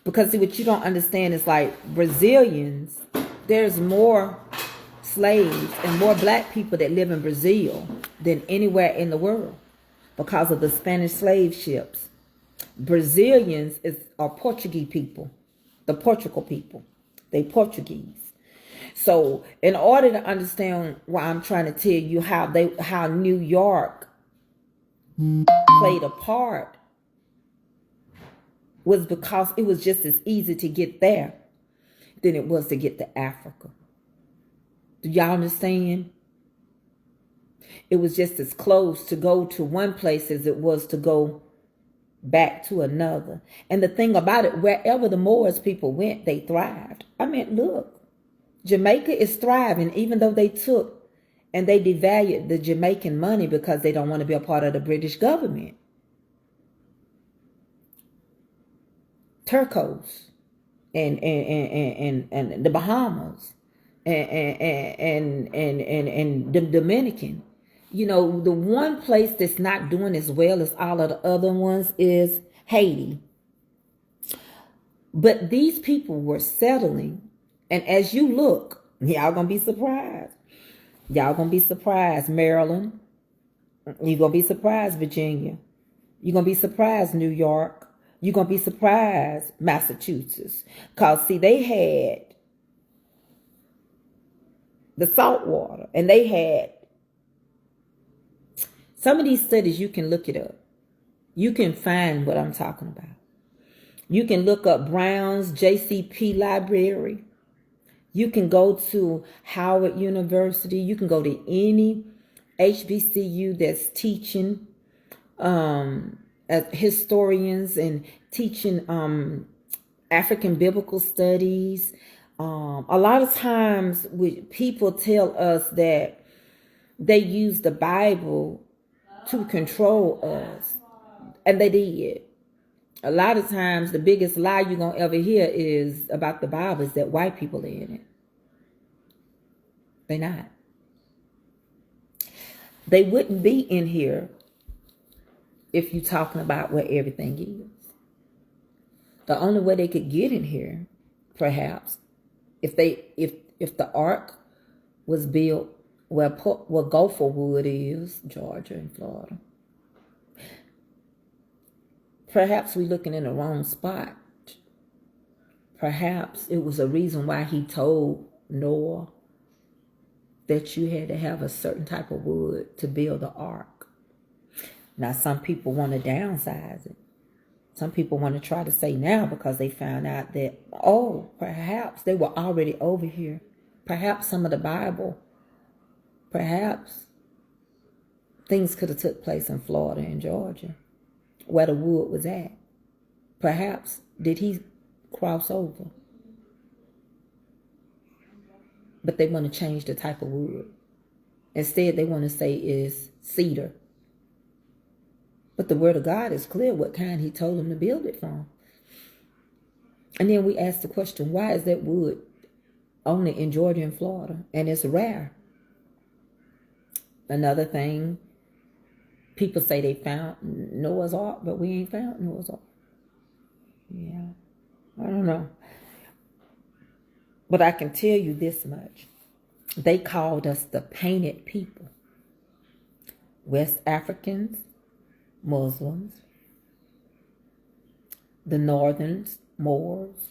Because see, what you don't understand is like Brazilians, there's more slaves and more black people that live in Brazil than anywhere in the world because of the Spanish slave ships. Brazilians are Portuguese people, the Portugal people. They Portuguese. So in order to understand why I'm trying to tell you how New York played a part was because it was just as easy to get there than it was to get to Africa. Do y'all understand? It was just as close to go to one place as it was to go back to another. And the thing about it, wherever the Moors people went, they thrived. I mean, look, Jamaica is thriving, even though they took and they devalued the Jamaican money because they don't want to be a part of the British government. Turcos and the Bahamas and the Dominican. You know, the one place that's not doing as well as all of the other ones is Haiti. But these people were settling. And as you look, y'all gonna be surprised. Y'all gonna be surprised, Maryland. You're gonna be surprised, Virginia. You're gonna be surprised, New York. You're gonna be surprised, Massachusetts. Because, see, they had the salt water, and they had some of these studies. You can look it up. You can find what I'm talking about. You can look up Brown's JCP Library. You can go to Howard University. You can go to any HBCU that's teaching historians and teaching African biblical studies. A lot of times people tell us that they use the Bible to control us. And they did. A lot of times the biggest lie you're going to ever hear is about the Bible is that white people are in it. They're not. They wouldn't be in here if you're talking about where everything is. The only way they could get in here, perhaps, if the ark was built where Gopher Wood is, Georgia and Florida. Perhaps we're looking in the wrong spot. Perhaps it was a reason why he told Noah that you had to have a certain type of wood to build the ark. Now, some people want to downsize it. Some people want to try to say now because they found out that, oh, perhaps they were already over here. Perhaps some of the Bible, perhaps things could have took place in Florida and Georgia, where the wood was at. Perhaps did he cross over? But they want to change the type of wood. Instead, they want to say is cedar. But the word of God is clear what kind he told them to build it from. And then we ask the question, why is that wood only in Georgia and Florida? And it's rare. Another thing, people say they found Noah's Ark, but we ain't found Noah's Ark. Yeah, I don't know. But I can tell you this much. They called us the painted people. West Africans, Muslims, the Northerns, Moors.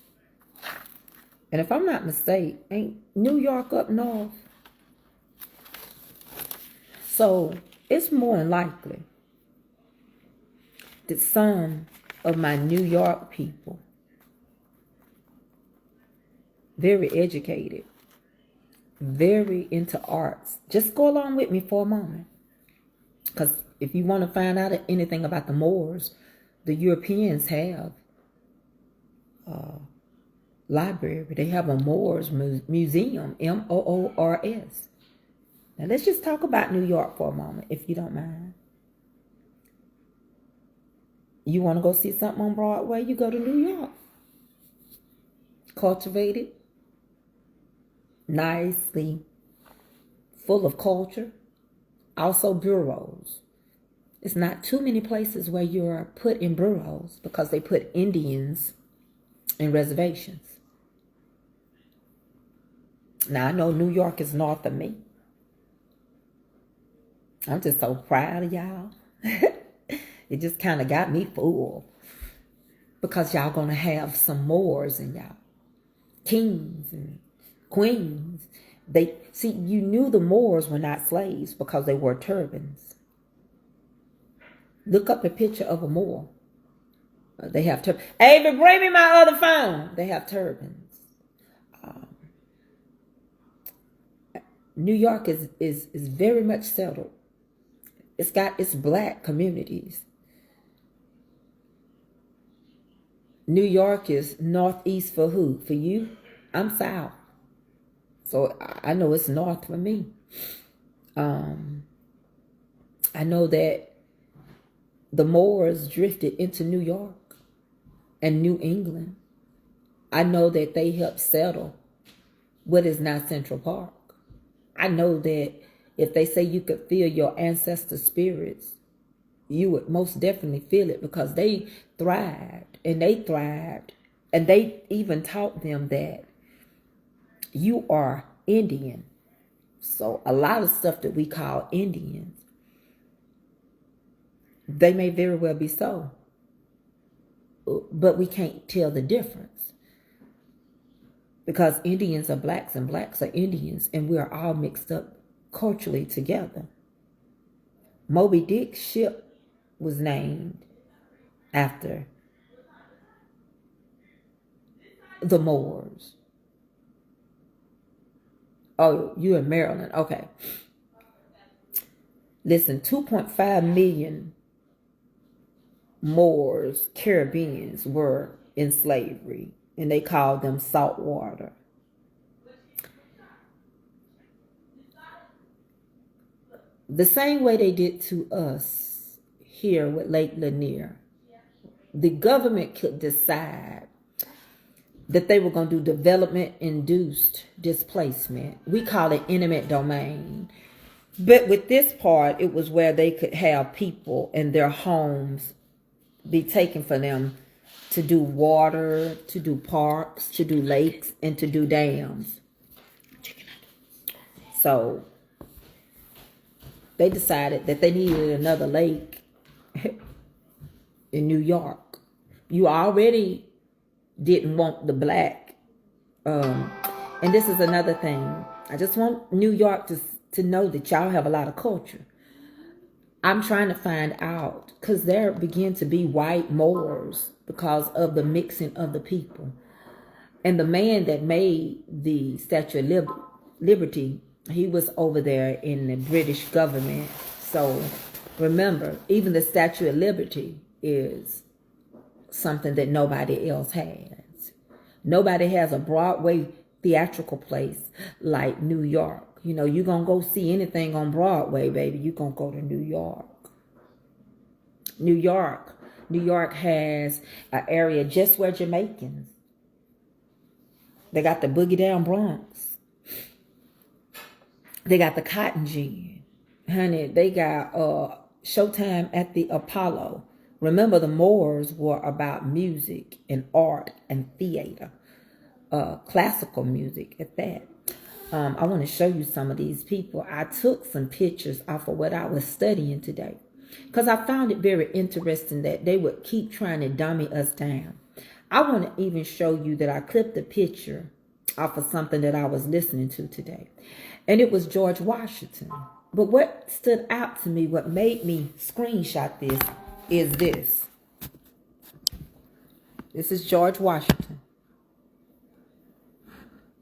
And if I'm not mistaken, ain't New York up north? So it's more than likely that some of my New York people, very educated, very into arts. Just go along with me for a moment. Because if you want to find out anything about the Moors, the Europeans have a library. They have a Moors museum, Moors. Now let's just talk about New York for a moment, if you don't mind. You want to go see something on Broadway, you go to New York. Cultivated, nicely, full of culture. Also bureaus. It's not too many places where you're put in bureaus because they put Indians in reservations. Now, I know New York is north of me. I'm just so proud of y'all. It just kind of got me full. Because y'all going to have some Moors in y'all. Kings and queens. See, you knew the Moors were not slaves because they wore turbans. Look up a picture of a Moor. They have turbans. Ava, bring me my other phone. They have turbans. New York is very much settled. It's got its black communities. New York is northeast for who? For you? I'm south. So I know it's north for me. I know that the Moors drifted into New York and New England. I know that they helped settle what is now Central Park. I know that if they say you could feel your ancestor spirits, you would most definitely feel it because they thrived and they thrived. And they even taught them that you are Indian. So a lot of stuff that we call Indians, they may very well be so. But we can't tell the difference. Because Indians are blacks and blacks are Indians. And we are all mixed up culturally together. Moby Dick's ship was named after the Moors. Oh, you in Maryland. Okay. Listen, 2.5 million Moors, Caribbeans, were in slavery. And they called them saltwater. The same way they did to us here with Lake Lanier. The government could decide that they were going to do development-induced displacement. We call it eminent domain. But with this part, it was where they could have people and their homes be taken for them to do water, to do parks, to do lakes, and to do dams. So they decided that they needed another lake in New York. You already didn't want the black. And this is another thing. I just want New York to know that y'all have a lot of culture. I'm trying to find out because there begin to be white Moors because of the mixing of the people. And the man that made the Statue of Liberty, he was over there in the British government. So remember, even the Statue of Liberty is something that nobody else has. Nobody has a Broadway theatrical place like New York. You know, you're going to go see anything on Broadway, baby. You're going to go to New York. New York has an area just where Jamaicans. They got the Boogie Down Bronx. They got the Cotton Gin. Honey, they got Showtime at the Apollo. Remember, the Moors were about music and art and theater. Classical music at that. I want to show you some of these people. I took some pictures off of what I was studying today. Because I found it very interesting that they would keep trying to dummy us down. I want to even show you that I clipped a picture off of something that I was listening to today. And it was George Washington. But what stood out to me, what made me screenshot this, is this. This is George Washington.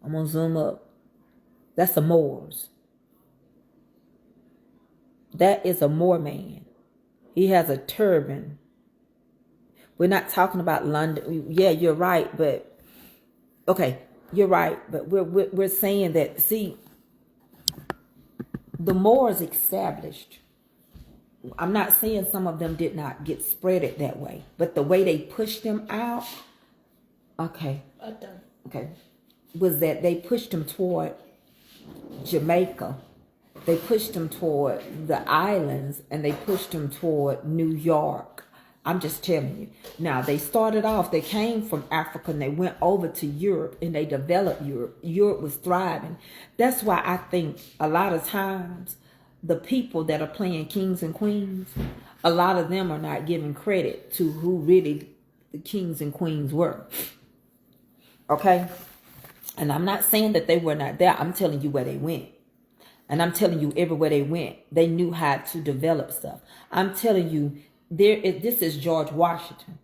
I'm going to zoom up. That's a Moors. That is a Moor man. He has a turban. We're not talking about London. Yeah, you're right, but okay, you're right, but we're saying that. See, the Moors established. I'm not saying some of them did not get spreaded that way, but the way they pushed them out. Okay. Okay, was that they pushed them toward Jamaica, they pushed them toward the islands, and they pushed them toward New York. I'm just telling you. Now, they started off, they came from Africa and they went over to Europe and they developed Europe. Europe was thriving. That's why I think a lot of times the people that are playing kings and queens, a lot of them are not giving credit to who really the kings and queens were. Okay? And I'm not saying that they were not there. I'm telling you where they went. And I'm telling you, everywhere they went, they knew how to develop stuff. I'm telling you, this is George Washington.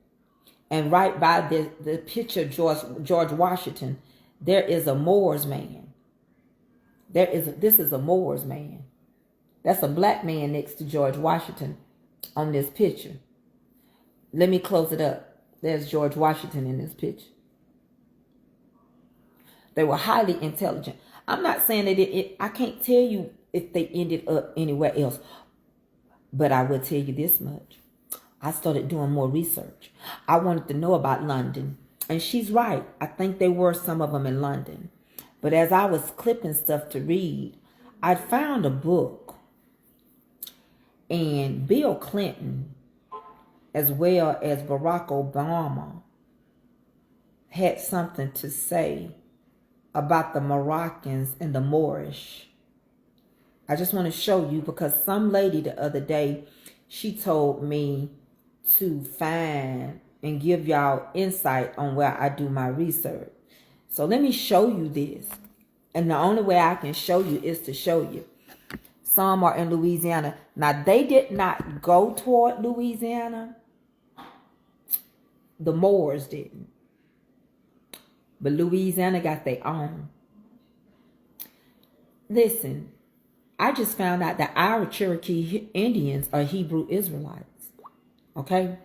And right by the picture of George Washington, there is a Moors man. This is a Moors man. That's a black man next to George Washington on this picture. Let me close it up. There's George Washington in this picture. They were highly intelligent. I'm not saying that I can't tell you if they ended up anywhere else. But I will tell you this much. I started doing more research. I wanted to know about London. And she's right. I think there were some of them in London. But as I was clipping stuff to read, I found a book. And Bill Clinton, as well as Barack Obama, had something to say about the Moroccans and the Moorish. I just want to show you because some lady the other day, she told me to find and give y'all insight on where I do my research. So let me show you this. And the only way I can show you is to show you. Some are in Louisiana. Now, they did not go toward Louisiana. The Moors didn't. But Louisiana got their own. Listen, I just found out that our Cherokee Indians are Hebrew Israelites. Okay?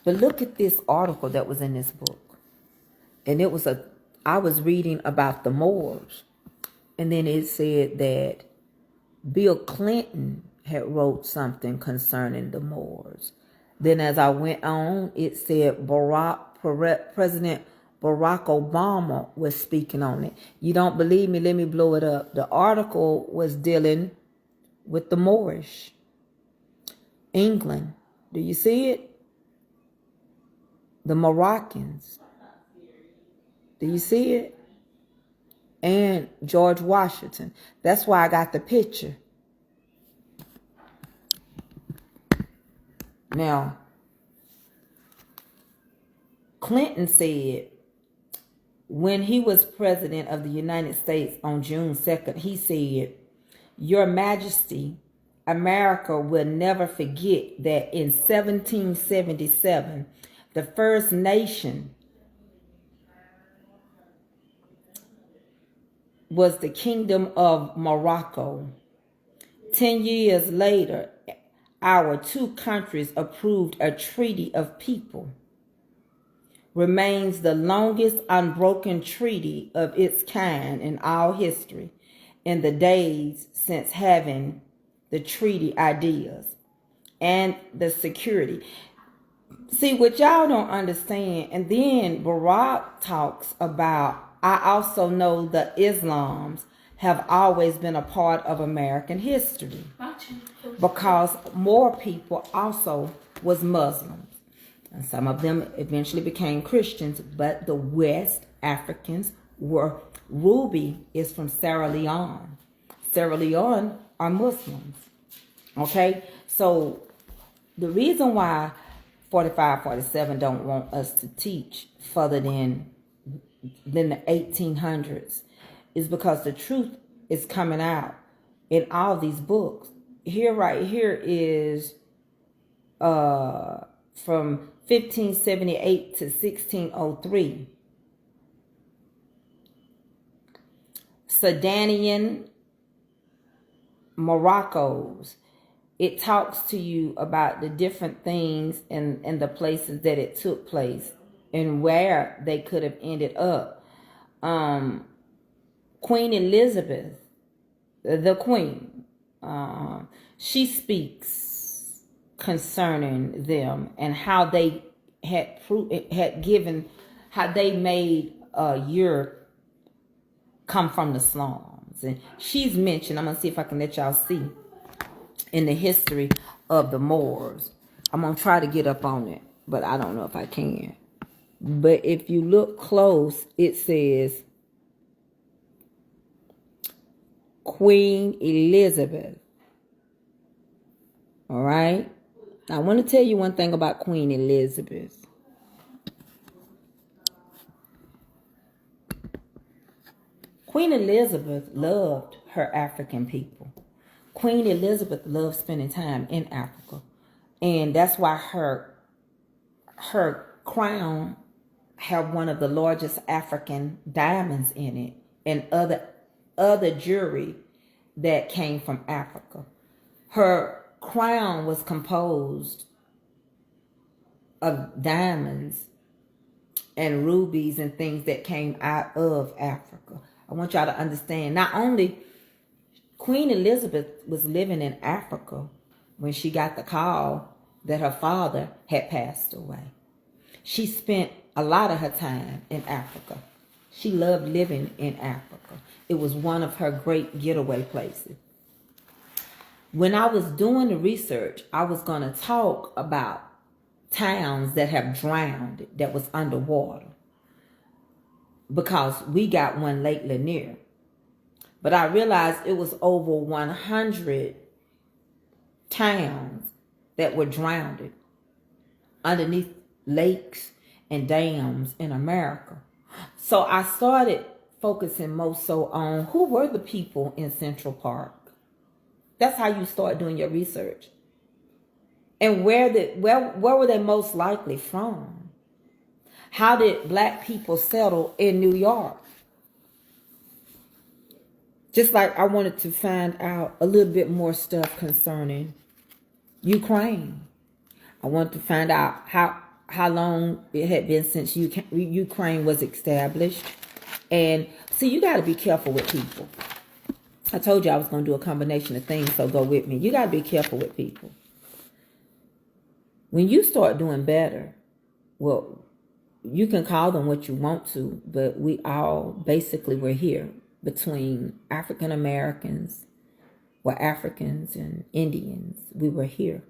But look at this article that was in this book. And I was reading about the Moors. And then it said that Bill Clinton had wrote something concerning the Moors. Then as I went on, it said President Barack Obama was speaking on it. You don't believe me? Let me blow it up. The article was dealing with the Moorish. England. Do you see it? The Moroccans. Do you see it? And George Washington. That's why I got the picture. Now, Clinton said when he was president of the United States on June 2nd, he said, "Your Majesty, America will never forget that in 1777, the first nation was the Kingdom of Morocco. 10 years later, our two countries approved a treaty of people. Remains the longest unbroken treaty of its kind in all history in the days since having the treaty ideas and the security." See, what y'all don't understand, and then Barack talks about, I also know the Islams have always been a part of American history because more people also was Muslims. And some of them eventually became Christians, but the West Africans were. Ruby is from Sierra Leone. Sierra Leone are Muslims. Okay? So the reason why 45, 47 don't want us to teach further than the 1800s is because the truth is coming out in all these books. Right here is from 1578 to 1603. Sudanian Moroccos. It talks to you about the different things and the places that it took place and where they could have ended up. Queen Elizabeth, the Queen, she speaks concerning them and how they had given, how they made Europe come from the slums. And she's mentioned, I'm going to see if I can let y'all see, in the history of the Moors. I'm going to try to get up on it. but I don't know if I can. But if you look close, it says Queen Elizabeth. All right. I want to tell you one thing about Queen Elizabeth. Queen Elizabeth loved her African people. Queen Elizabeth loved spending time in Africa. And that's why her crown had one of the largest African diamonds in it, and other jewelry that came from Africa. Her crown was composed of diamonds and rubies and things that came out of Africa. I want y'all to understand, not only Queen Elizabeth was living in Africa when she got the call that her father had passed away. She spent a lot of her time in Africa. She loved living in Africa. It was one of her great getaway places. When I was doing the research, I was going to talk about towns that have drowned, that was underwater, because we got one Lake Lanier. But I realized it was over 100 towns that were drowned underneath lakes and dams in America. So I started focusing most so on who were the people in Central Park. That's how you start doing your research. And where were they most likely from? How did black people settle in New York? Just like I wanted to find out a little bit more stuff concerning Ukraine. I wanted to find out how long it had been since Ukraine was established. And see, you got to be careful with people. I told you I was going to do a combination of things, so go with me. You got to be careful with people. When you start doing better, well, you can call them what you want to, but we all basically were here between African Americans, Africans and Indians. We were here.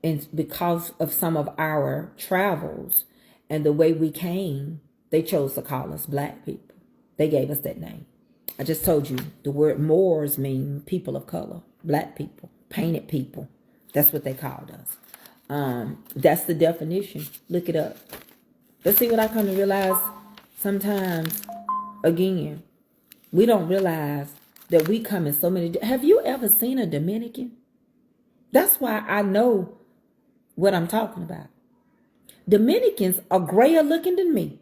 And because of some of our travels and the way we came, they chose to call us black people. They gave us that name. I just told you the word Moors mean people of color, black people, painted people. That's what they called us. That's the definition. Look it up. Let's see what I come to realize sometimes. Again, we don't realize that we come in so many. Have you ever seen a Dominican? That's why I know what I'm talking about. Dominicans are grayer looking than me.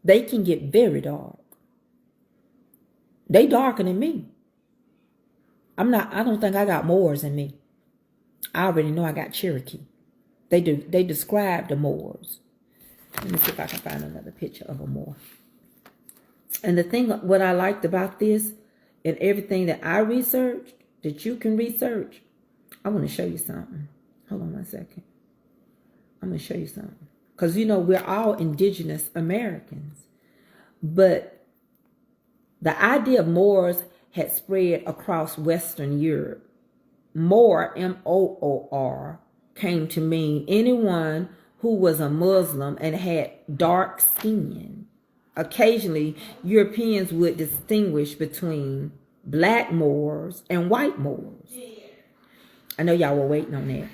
They can get very dark. They darker than me. I don't think I got Moors in me. I already know I got Cherokee. They describe the Moors. Let me see if I can find another picture of a Moor. And the thing, what I liked about this and everything that I researched, that you can research, I want to show you something. Hold on one second. I'm going to show you something. Because, you know, we're all indigenous Americans. But the idea of Moors had spread across Western Europe. Moor, M-O-O-R, came to mean anyone who was a Muslim and had dark skin. Occasionally, Europeans would distinguish between black Moors and white Moors. I know y'all were waiting on that.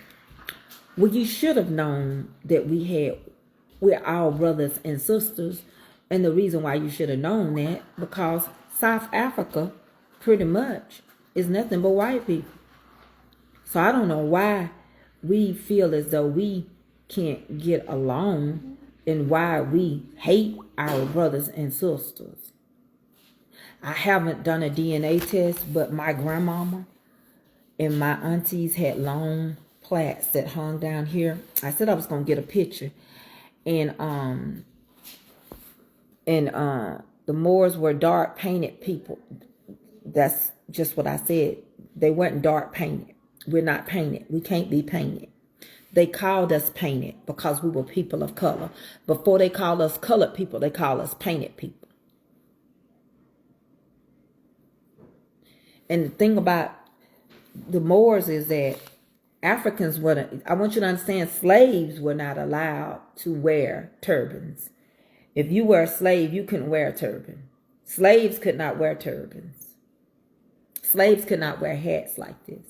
Well, you should have known that we're all brothers and sisters. And the reason why you should have known that, because South Africa pretty much is nothing but white people. So I don't know why we feel as though we can't get along and why we hate our brothers and sisters. I haven't done a DNA test, but my grandmama and my aunties had long plaits that hung down here. I said I was going to get a picture. And the Moors were dark painted people. That's just what I said. They weren't dark painted. We're not painted. We can't be painted. They called us painted because we were people of color. Before they called us colored people, they called us painted people. And the thing about the Moors is that Africans were, I want you to understand, slaves were not allowed to wear turbans. If you were a slave, you couldn't wear a turban. Slaves could not wear turbans. Slaves could not wear hats like this.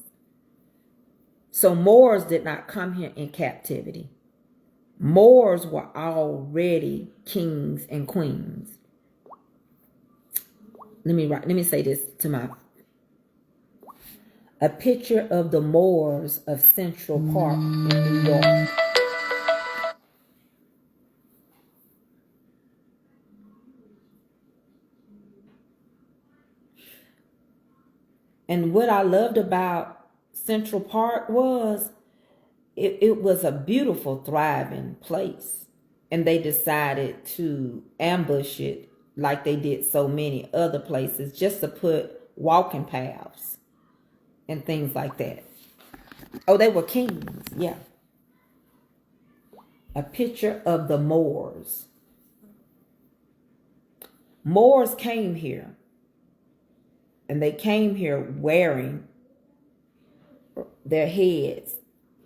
So Moors did not come here in captivity. Moors were already kings and queens. Let me say this to my, a picture of the Moors of Central Park in New York. And what I loved about Central Park was it was a beautiful, thriving place. And they decided to ambush it like they did so many other places, just to put walking paths and things like that. Oh, they were kings, yeah. A picture of the Moors. Moors came here, and they came here wearing their heads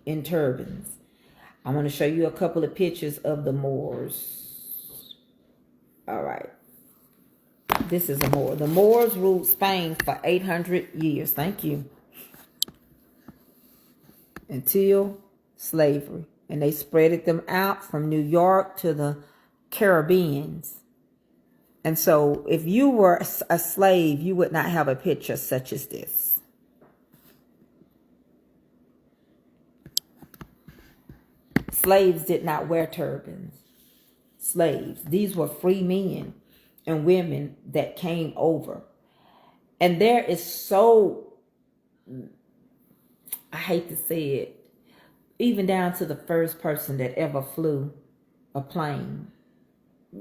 in turbans. I want to show you a couple of pictures of the Moors. All right. This is a Moor. The Moors ruled Spain for 800 years. Thank you. Until slavery. And they spreaded them out from New York to the Caribbeans. And so if you were a slave, you would not have a picture such as this. Slaves did not wear turbans. Slaves. These were free men and women that came over. And there is so, I hate to say it, even down to the first person that ever flew a plane,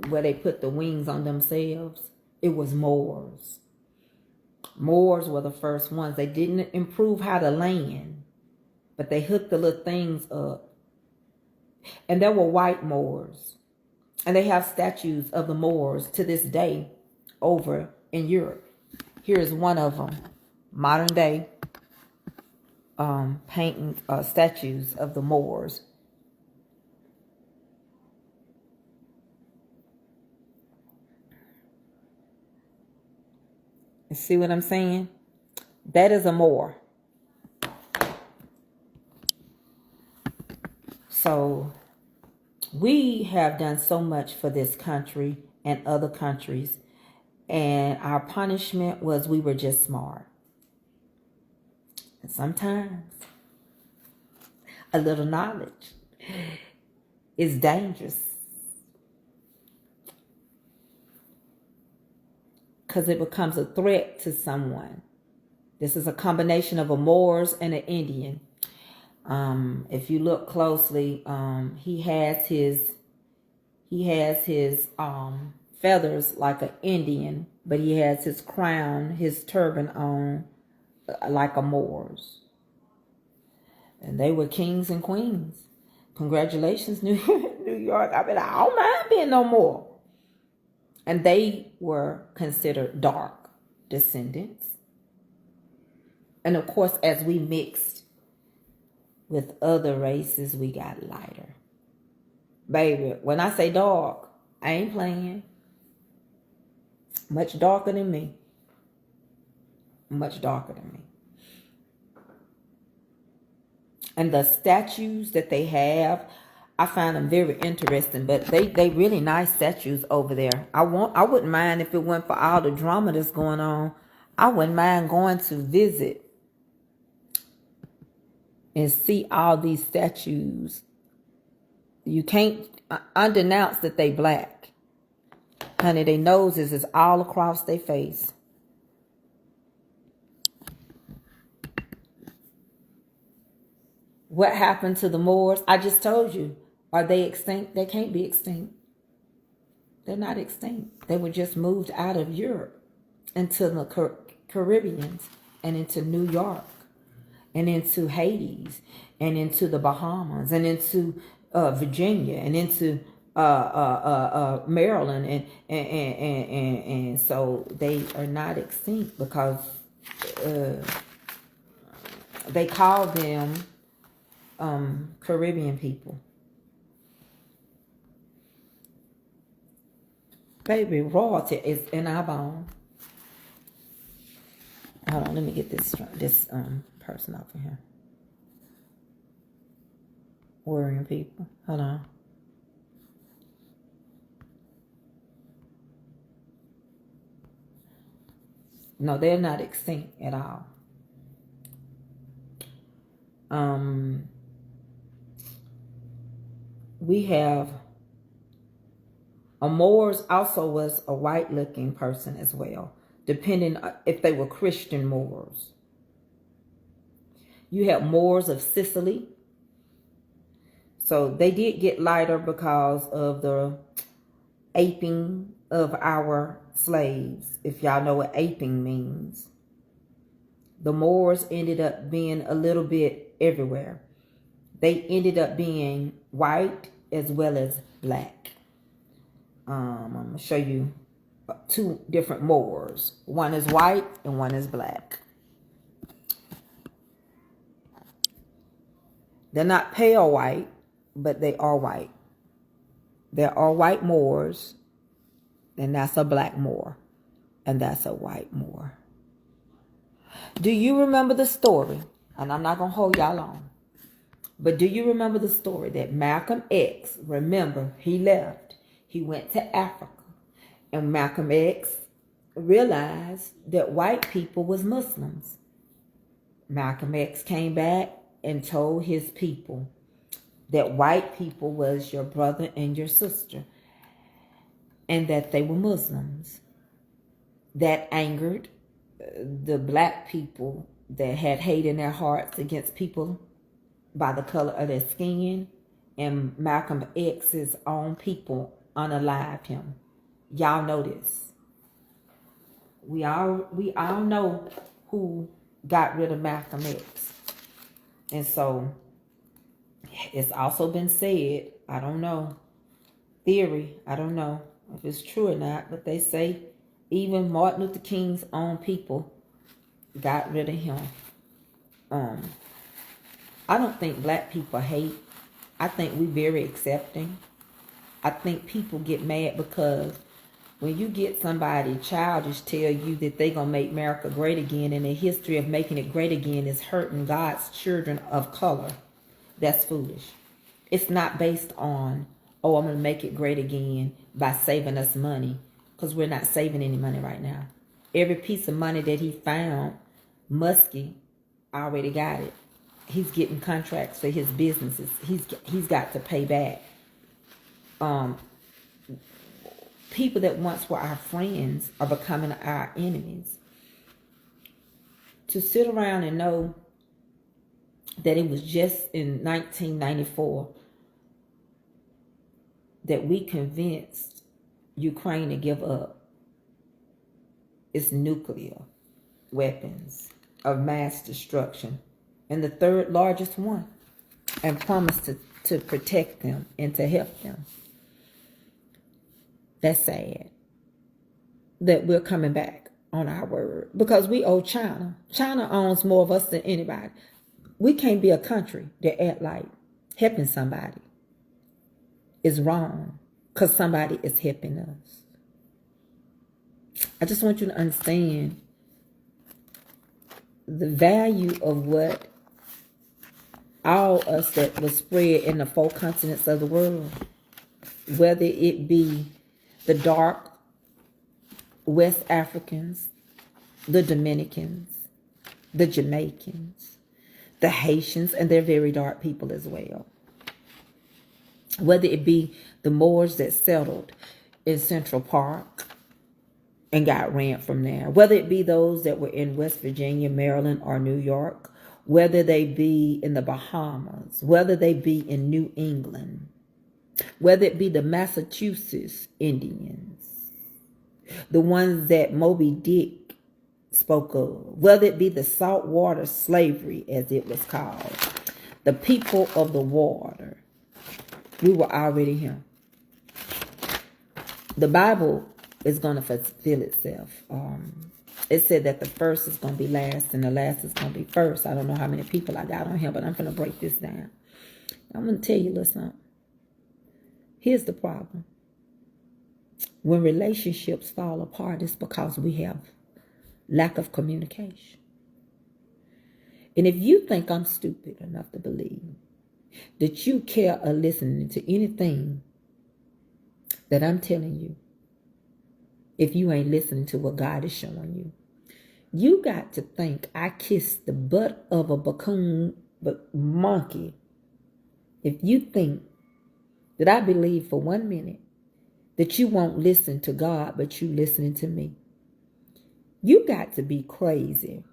where they put the wings on themselves, it was Moors. Moors were the first ones. They didn't improve how to land, but they hooked the little things up. And there were white Moors. And they have statues of the Moors to this day over in Europe. Here's one of them, modern day painting statues of the Moors. You see what I'm saying? That is a Moor. So we have done so much for this country and other countries, and our punishment was we were just smart. And sometimes a little knowledge is dangerous, because it becomes a threat to someone. This is a combination of a Moors and an Indian. If you look closely, he has his feathers like an Indian, but he has his crown, his turban on like a Moor's. And they were kings and queens. Congratulations, New York. I mean, I don't mind being no more. And they were considered dark descendants. And of course, as we mixed with other races, we got lighter. Baby, when I say dark, I ain't playing. Much darker than me. Much darker than me. And the statues that they have, I find them very interesting. But they really nice statues over there. I wouldn't mind if it weren't for all the drama that's going on. I wouldn't mind going to visit and see all these statues. You can't unannounce that they black. Honey, their noses is all across their face. What happened to the Moors? I just told you. Are they extinct? They can't be extinct. They're not extinct. They were just moved out of Europe into the Caribbean and into New York and into Hades and into the Bahamas and into Virginia and into Maryland, and so they are not extinct because they call them Caribbean people. Baby, royalty is in our bone. Hold on, let me get this person off of here. Worrying people. Hold on. No, they're not extinct at all. We have a Moors also was a white looking person as well, depending if they were Christian Moors. You have Moors of Sicily. So they did get lighter because of the aping of our slaves, if y'all know what aping means. The Moors ended up being a little bit everywhere. They ended up being white as well as black. I'm going to show you two different Moors. One is white and one is black. They're not pale white, but they are white. There are white Moors, and that's a black Moor, and that's a white Moor. Do you remember the story? And I'm not going to hold y'all long. But do you remember the story that Malcolm X, remember, he left. He went to Africa. And Malcolm X realized that white people was Muslims. Malcolm X came back and told his people that white people was your brother and your sister, and that they were Muslims. That angered the black people that had hate in their hearts against people by the color of their skin, and Malcolm X's own people unalived him. Y'all know this. We all know who got rid of Malcolm X. And so it's also been said, I don't know, theory, I don't know if it's true or not, but they say even Martin Luther King's own people got rid of him. I don't think black people hate. I think we're very accepting. I think people get mad because when you get somebody childish tell you that they're going to make America great again, and the history of making it great again is hurting God's children of color, that's foolish. It's not based on, oh, I'm going to make it great again by saving us money, because we're not saving any money right now. Every piece of money that he found, Muskie already got it. He's getting contracts for his businesses. He's got to pay back. People that once were our friends are becoming our enemies. To sit around and know that it was just in 1994 that we convinced Ukraine to give up its nuclear weapons of mass destruction, and the third largest one, and promised to protect them and to help them. That's sad that we're coming back on our word, because we owe China. China owns more of us than anybody. We can't be a country that act like helping somebody is wrong because somebody is helping us. I just want you to understand the value of what all us that was spread in the 4 continents of the world, whether it be the dark West Africans, the Dominicans, the Jamaicans, the Haitians, and they're very dark people as well. Whether it be the Moors that settled in Central Park and got ran from there, whether it be those that were in West Virginia, Maryland, or New York, whether they be in the Bahamas, whether they be in New England, whether it be the Massachusetts Indians, the ones that Moby Dick spoke of, whether it be the saltwater slavery, as it was called, the people of the water, we were already here. The Bible is going to fulfill itself. It said that the first is going to be last and the last is going to be first. I don't know how many people I got on here, but I'm going to break this down. I'm going to tell you a little something. Here's the problem. When relationships fall apart, it's because we have lack of communication. And if you think I'm stupid enough to believe that you care or listening to anything that I'm telling you, if you ain't listening to what God is showing you, you got to think I kissed the butt of a monkey. If you think that I believe for 1 minute that you won't listen to God, but you listening to me, you got to be crazy.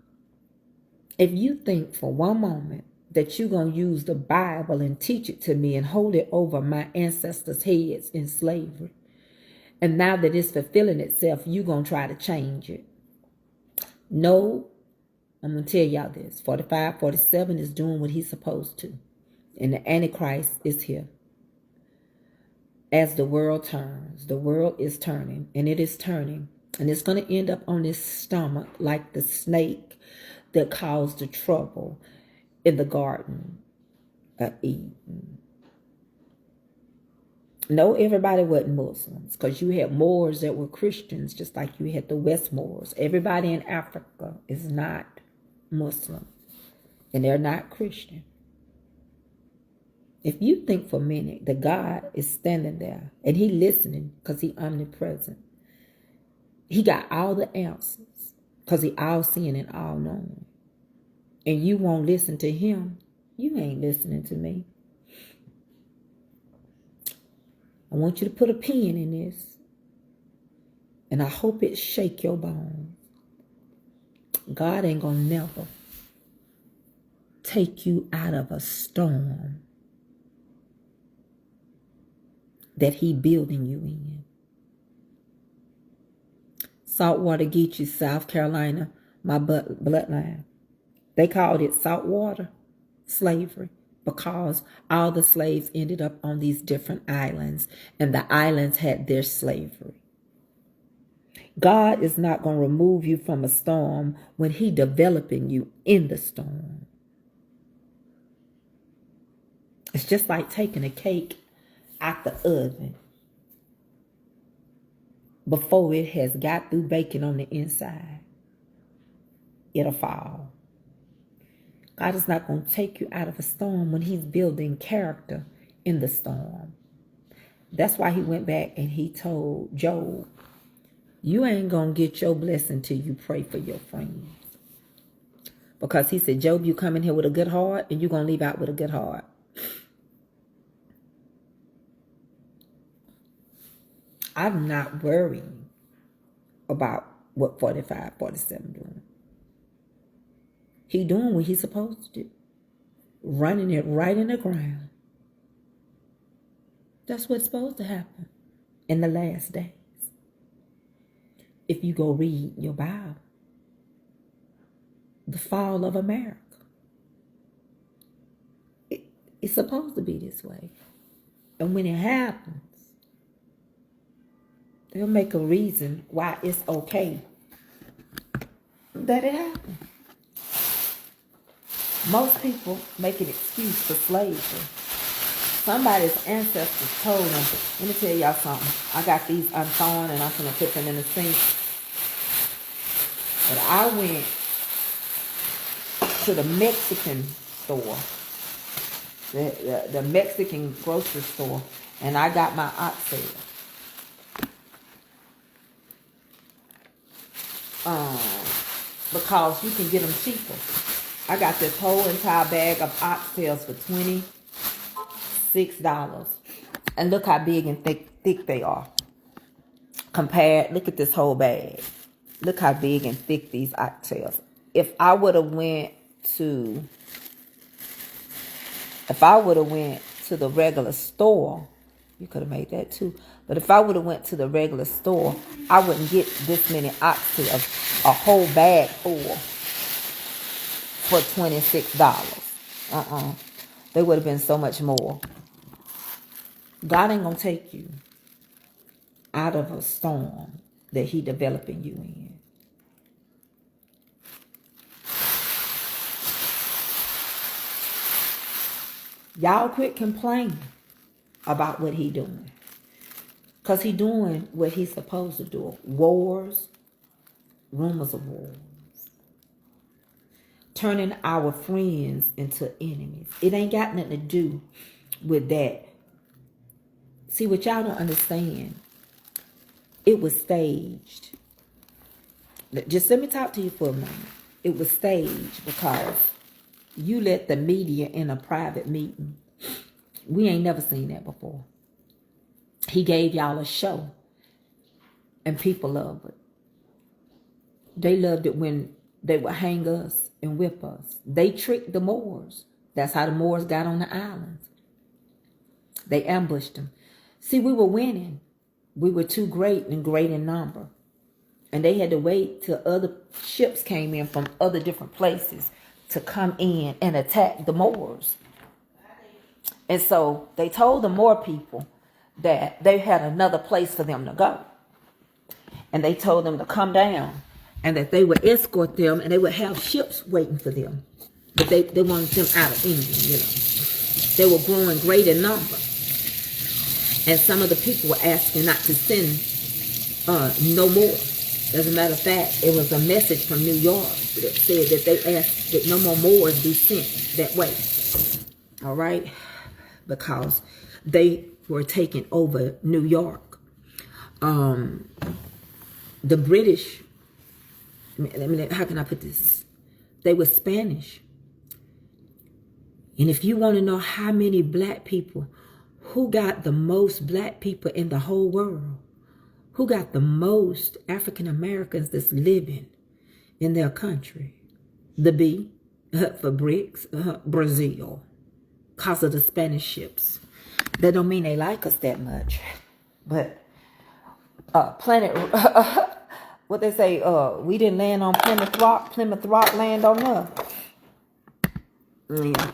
If you think for one moment that you're going to use the Bible and teach it to me and hold it over my ancestors' heads in slavery, and now that it's fulfilling itself, you're going to try to change it. No, I'm going to tell y'all this. 45, 47 is doing what he's supposed to. And the Antichrist is here. As the world turns, the world is turning, and it is turning. And it's going to end up on his stomach like the snake that caused the trouble in the Garden of Eden. No, everybody wasn't Muslims, because you had Moors that were Christians, just like you had the West Moors. Everybody in Africa is not Muslim, and they're not Christian. If you think for a minute that God is standing there and he listening because he omnipresent, he got all the answers because he all seeing and all knowing, and you won't listen to him, you ain't listening to me. I want you to put a pin in this, and I hope it shake your bones. God ain't gonna never take you out of a storm that he building you in. Saltwater Geechee, South Carolina, my bloodline. They called it saltwater slavery because all the slaves ended up on these different islands, and the islands had their slavery. God is not going to remove you from a storm when he developing you in the storm. It's just like taking a cake out the oven before it has got through baking on the inside. It'll fall. God is not going to take you out of a storm when he's building character in the storm. That's why he went back and he told Job, you ain't going to get your blessing till you pray for your friends. Because he said, Job, you come in here with a good heart and you're going to leave out with a good heart. I'm not worrying about what 45, 47 doing. He doing what he's supposed to do. Running it right in the ground. That's what's supposed to happen in the last days. If you go read your Bible, the fall of America. It's supposed to be this way. And when it happens, they'll make a reason why it's okay that it happened. Most people make an excuse for slavery. Somebody's ancestors told them, let me tell y'all something. I got these unthorn and I'm going to put them in the sink. But I went to the Mexican store, the Mexican grocery store, and I got my oxtail. Because you can get them cheaper. I got this whole entire bag of oxtails for $26. And look how big and thick they are. Look at this whole bag. Look how big and thick these oxtails. If I would have went to the regular store, you could have made that too. But if I would have went to the regular store, I wouldn't get this many oxtails, a whole bag full, for $26. They would have been so much more. God ain't going to take you out of a storm that he developing you in. Y'all quit complaining about what he doing. Because he doing what he's supposed to do. Wars, rumors of wars. Turning our friends into enemies. It ain't got nothing to do with that. See, what y'all don't understand, it was staged. Just let me talk to you for a moment. It was staged because you let the media in a private meeting. We ain't never seen that before. He gave y'all a show, and people loved it. They loved it when they would hang us and whip us. They tricked the Moors. That's how the Moors got on the islands. They ambushed them. See, we were winning. We were too great and great in number. And they had to wait till other ships came in from other different places to come in and attack the Moors. And so they told the Moor people that they had another place for them to go. And they told them to come down and that they would escort them and they would have ships waiting for them. But they wanted them out of England, you know. They were growing great in number. And some of the people were asking not to send no more. As a matter of fact, it was a message from New York that said that they asked that no more Moors be sent that way. All right? Because they were taking over New York. The British, how can I put this? They were Spanish. And if you want to know how many black people, who got the most black people in the whole world? Who got the most African Americans that's living in their country? The B for bricks, Brazil. Because of the Spanish ships. That don't mean they like us that much. But planet, what they say, we didn't land on Plymouth Rock land on us. Yeah.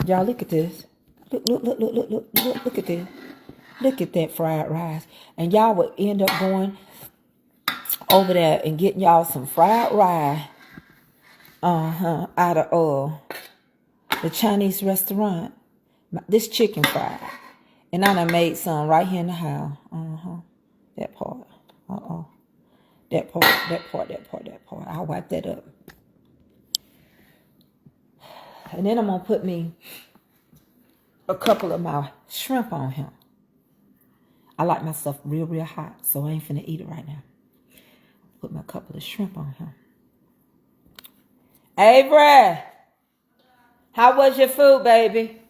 Y'all look at this. Look at this. Look at that fried rice. And y'all would end up going over there and getting y'all some fried rice out of the Chinese restaurant. This chicken fried. And I done made some right here in the house. That part. That part. I'll wipe that up. And then I'm going to put me a couple of my shrimp on him. I like my stuff real, real hot, so I ain't finna eat it right now. Put my couple of shrimp on him. Avery, how was your food, baby?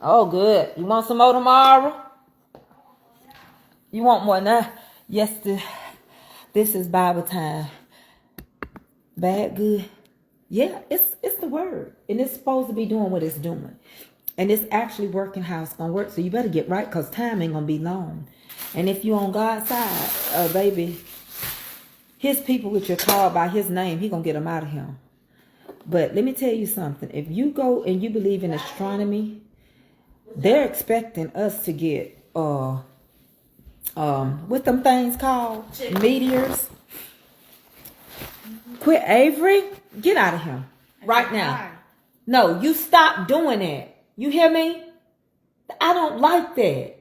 Oh, good. You want some more tomorrow? You want more now? Yes, this is Bible time. Bad, good. Yeah, it's the word. And it's supposed to be doing what it's doing. And it's actually working how it's going to work. So you better get right because time ain't going to be long. And if you on God's side, baby, his people which are called by his name, he going to get them out of him. But let me tell you something. If you go and you believe in astronomy, they're expecting us to get, what them things called? Meteors. Quit, Avery. Get out of here. Right now. No, you stop doing that. You hear me? I don't like that.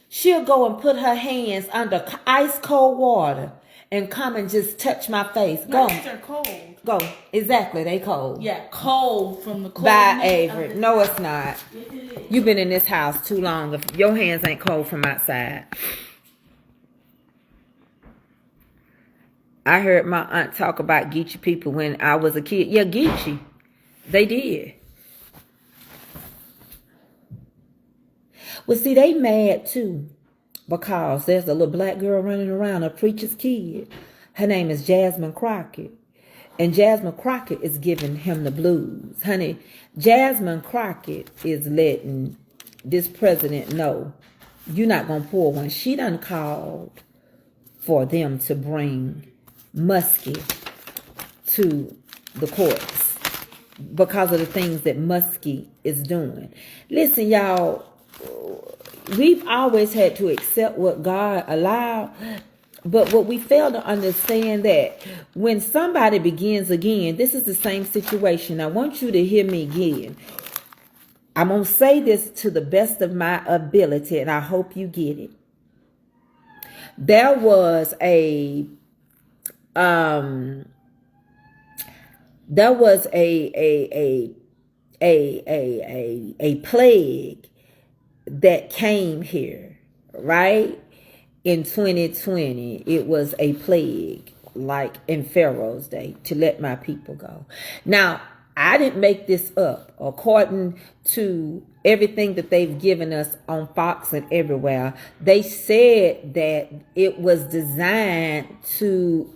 She'll go and put her hands under ice cold water and come and just touch my face. Go. They're cold. Go. Exactly, they cold. Yeah, cold from the cold. Bye, Avery. No, it's not. You've been in this house too long. If your hands ain't cold from outside. I heard my aunt talk about Geechee people when I was a kid. Yeah, Geechee. They did. Well, see, they mad too because there's a little black girl running around, a preacher's kid. Her name is Jasmine Crockett. And Jasmine Crockett is giving him the blues. Honey, Jasmine Crockett is letting this president know you're not going to pull one. She done called for them to bring Muskie to the courts because of the things that Muskie is doing. Listen, y'all. We've always had to accept what God allowed, but what we fail to understand that when somebody begins again, this is the same situation. I want you to hear me again. I'm going to say this to the best of my ability, and I hope you get it. There was a plague that came here, right? In 2020, it was a plague, like in Pharaoh's day, to let my people go. Now, I didn't make this up. According to everything that they've given us on Fox and everywhere, they said that it was designed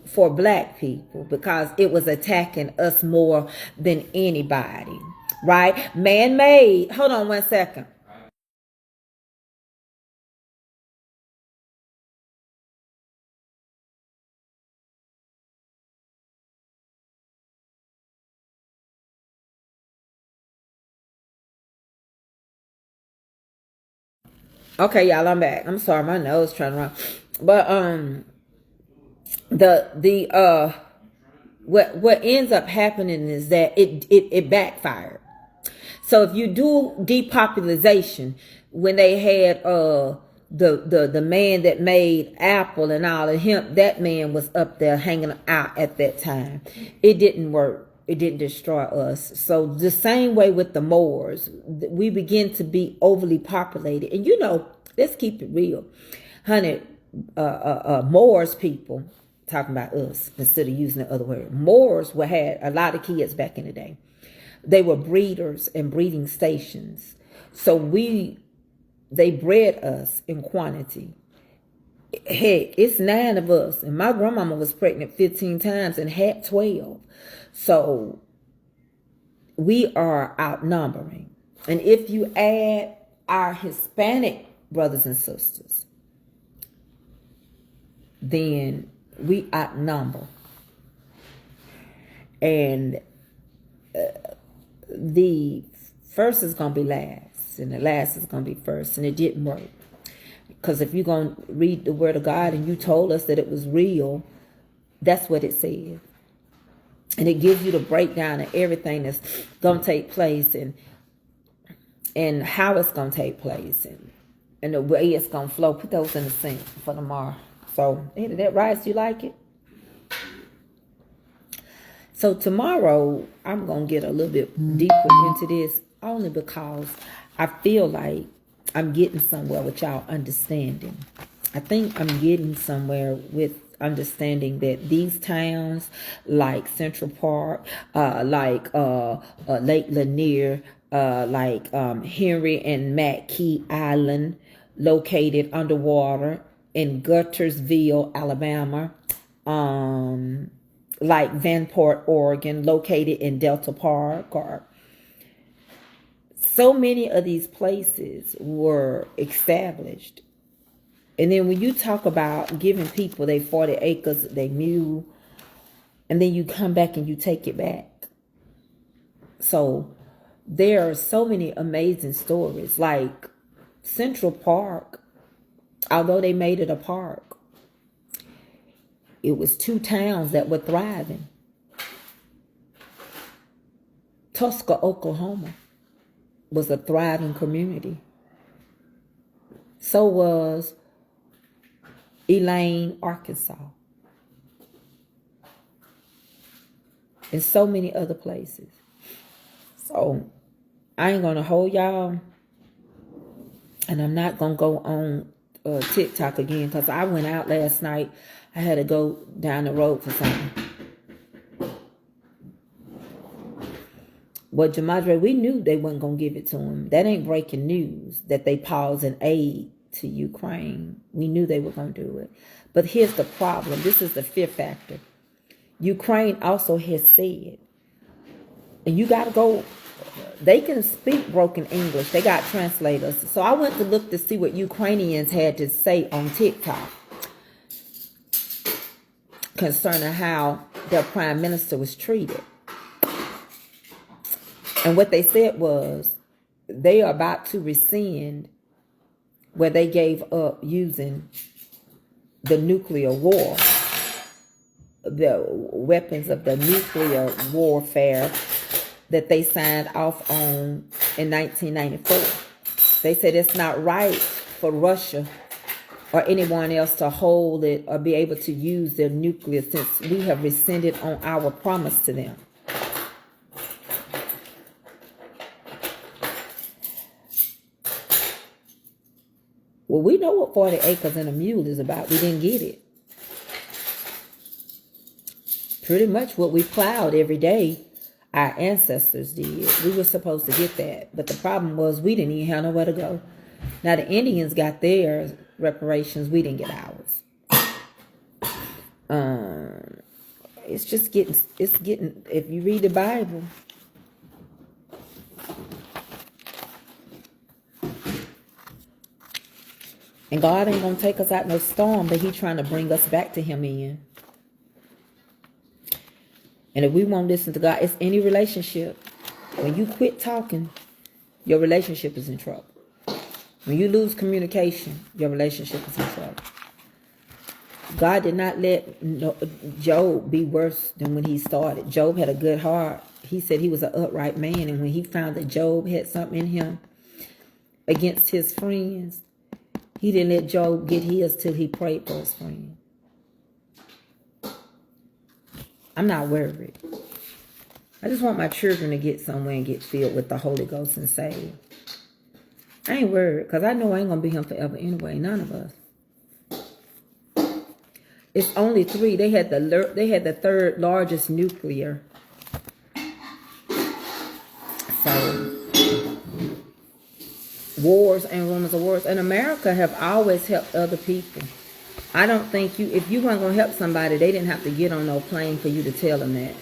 for black people because it was attacking us more than anybody, right? Man-made. Hold on one second. Okay, y'all, I'm back. I'm sorry, my nose trying to run. But what ends up happening is that it backfired. So if you do depopulation, when they had the man that made Apple and all of him, that man was up there hanging out at that time. It didn't work. It didn't destroy us. So the same way with the Moors, we begin to be overly populated. And you know, let's keep it real. Honey, Moors people, talking about us instead of using the other word. Moors had a lot of kids back in the day. They were breeders and breeding stations. So they bred us in quantity. Heck, it's 9 of us. And my grandmama was pregnant 15 times and had 12. So we are outnumbering. And if you add our Hispanic brothers and sisters, then we outnumber. And the first is going to be last, and the last is going to be first. And it didn't work. Because if you're going to read the Word of God and you told us that it was real, that's what it said. And it gives you the breakdown of everything that's going to take place and how it's going to take place and the way it's going to flow. Put those in the sink for tomorrow. So, either that rice, you like it? So tomorrow, I'm going to get a little bit deeper into this only because I feel like I'm getting somewhere with y'all understanding. I think I'm getting somewhere with understanding that these towns like Central Park, like Lake Lanier, like Henry and McKee Island, located underwater in Guttersville, Alabama, like Vanport, Oregon, located in Delta Park, or so many of these places were established. And then when you talk about giving people they 40 acres, they mule, and then you come back and you take it back. So there are so many amazing stories. Like Central Park, although they made it a park, it was 2 towns that were thriving. Tulsa, Oklahoma was a thriving community. So was Elaine, Arkansas, and so many other places. So I ain't gonna hold y'all, and I'm not gonna go on TikTok again because I went out last night. I had to go down the road for something. Well, Jamadre, we knew they wasn't gonna give it to him. That ain't breaking news that they paused an aid to Ukraine. We knew they were going to do it. But here's the problem. This is the fear factor. Ukraine also has said, and you got to go, they can speak broken English. They got translators. So I went to look to see what Ukrainians had to say on TikTok concerning how their prime minister was treated. And what they said was they are about to rescind where they gave up using the nuclear war, the weapons of the nuclear warfare that they signed off on in 1994. They said it's not right for Russia or anyone else to hold it or be able to use their nuclear since we have rescinded on our promise to them. Well, we know what 40 acres and a mule is about. We didn't get it. Pretty much what we plowed every day, our ancestors did. We were supposed to get that. But the problem was we didn't even have nowhere to go. Now the Indians got their reparations. We didn't get ours. It's just getting, if you read the Bible, and God ain't going to take us out no storm that He's trying to bring us back to Him in. And if we won't listen to God, it's any relationship. When you quit talking, your relationship is in trouble. When you lose communication, your relationship is in trouble. God did not let Job be worse than when he started. Job had a good heart. He said he was an upright man. And when he found that Job had something in him against his friends, he didn't let Job get his till he prayed for his friend. I'm not worried. I just want my children to get somewhere and get filled with the Holy Ghost and saved. I ain't worried because I know I ain't going to be here forever anyway. None of us. It's only 3. They had the third largest nuclear. So, wars and rumors of wars. And America have always helped other people. I don't think if you weren't going to help somebody, they didn't have to get on no plane for you to tell them that.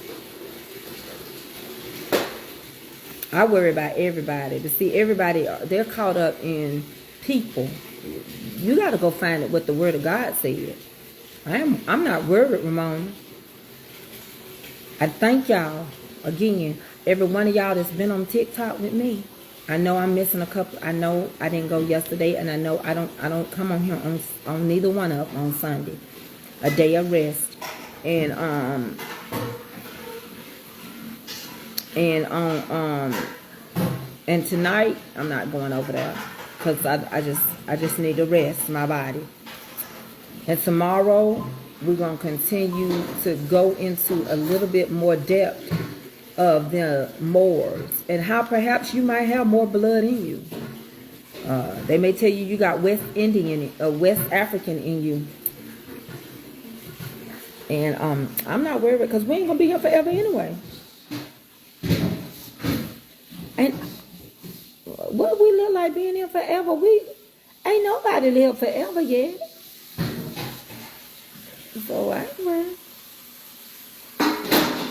I worry about everybody. To see everybody, they're caught up in people. You got to go find it what the Word of God said. I'm not worried, Ramona. I thank y'all again. Every one of y'all that's been on TikTok with me. I know I'm missing a couple. I know I didn't go yesterday, and I know I don't come on here on neither one of them on Sunday, a day of rest, and tonight I'm not going over there because I just need to rest my body. And tomorrow we're gonna continue to go into a little bit more depth of the Moors and how perhaps you might have more blood in you. They may tell you got West African in you. And I'm not worried because we ain't gonna be here forever anyway. And what we look like being here forever, ain't nobody live forever yet. So I ain't worried.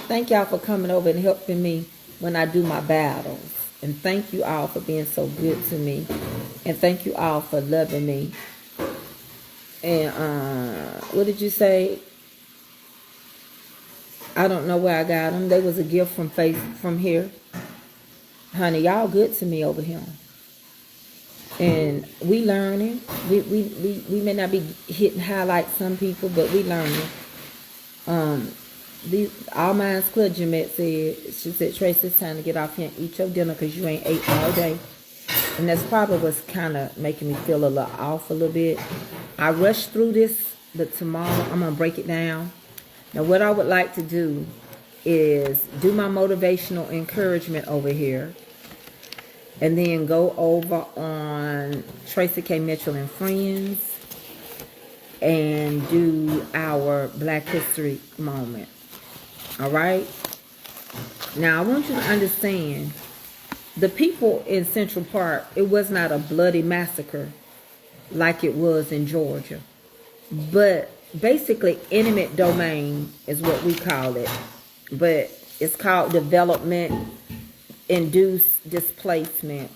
Thank y'all for coming over and helping me when I do my battles. And thank you all for being so good to me. And thank you all for loving me. And what did you say? I don't know where I got them. They was a gift from here. Honey, y'all good to me over here. And we learning. We may not be hitting high like some people, but we learning. All mine's clergyman she said, Trace, it's time to get off here and eat your dinner because you ain't ate all day. And that's probably what's kind of making me feel a little off a little bit. I rushed through this, but tomorrow I'm going to break it down. Now, what I would like to do is do my motivational encouragement over here. And then go over on Tracy K. Mitchell and Friends. And do our Black History moment. All right? Now, I want you to understand, the people in Central Park, it was not a bloody massacre like it was in Georgia. But basically, eminent domain is what we call it. But it's called development-induced displacement.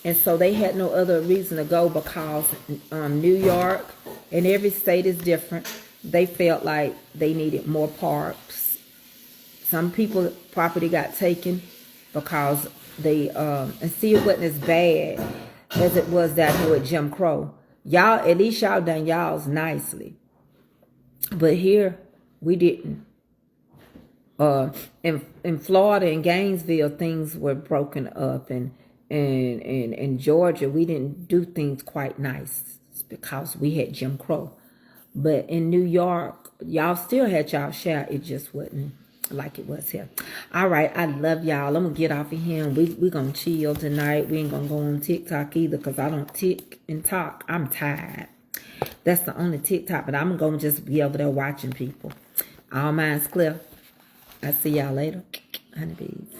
And so they had no other reason to go because New York, and every state is different, they felt like they needed more parks. Some people property got taken because they and see, it wasn't as bad as it was down here with Jim Crow. Y'all, at least y'all done y'all's nicely. But here we didn't. In Florida and Gainesville, things were broken up, and in Georgia, we didn't do things quite nice because we had Jim Crow. But in New York, y'all still had y'all share. It just wasn't like it was here. All right, I love y'all. I'm gonna get off of here. And we gonna chill tonight. We ain't gonna go on TikTok either because I don't tick and talk. I'm tired. That's the only TikTok, but I'm gonna just be over there watching people. All mine's clear. I see y'all later, honeybees.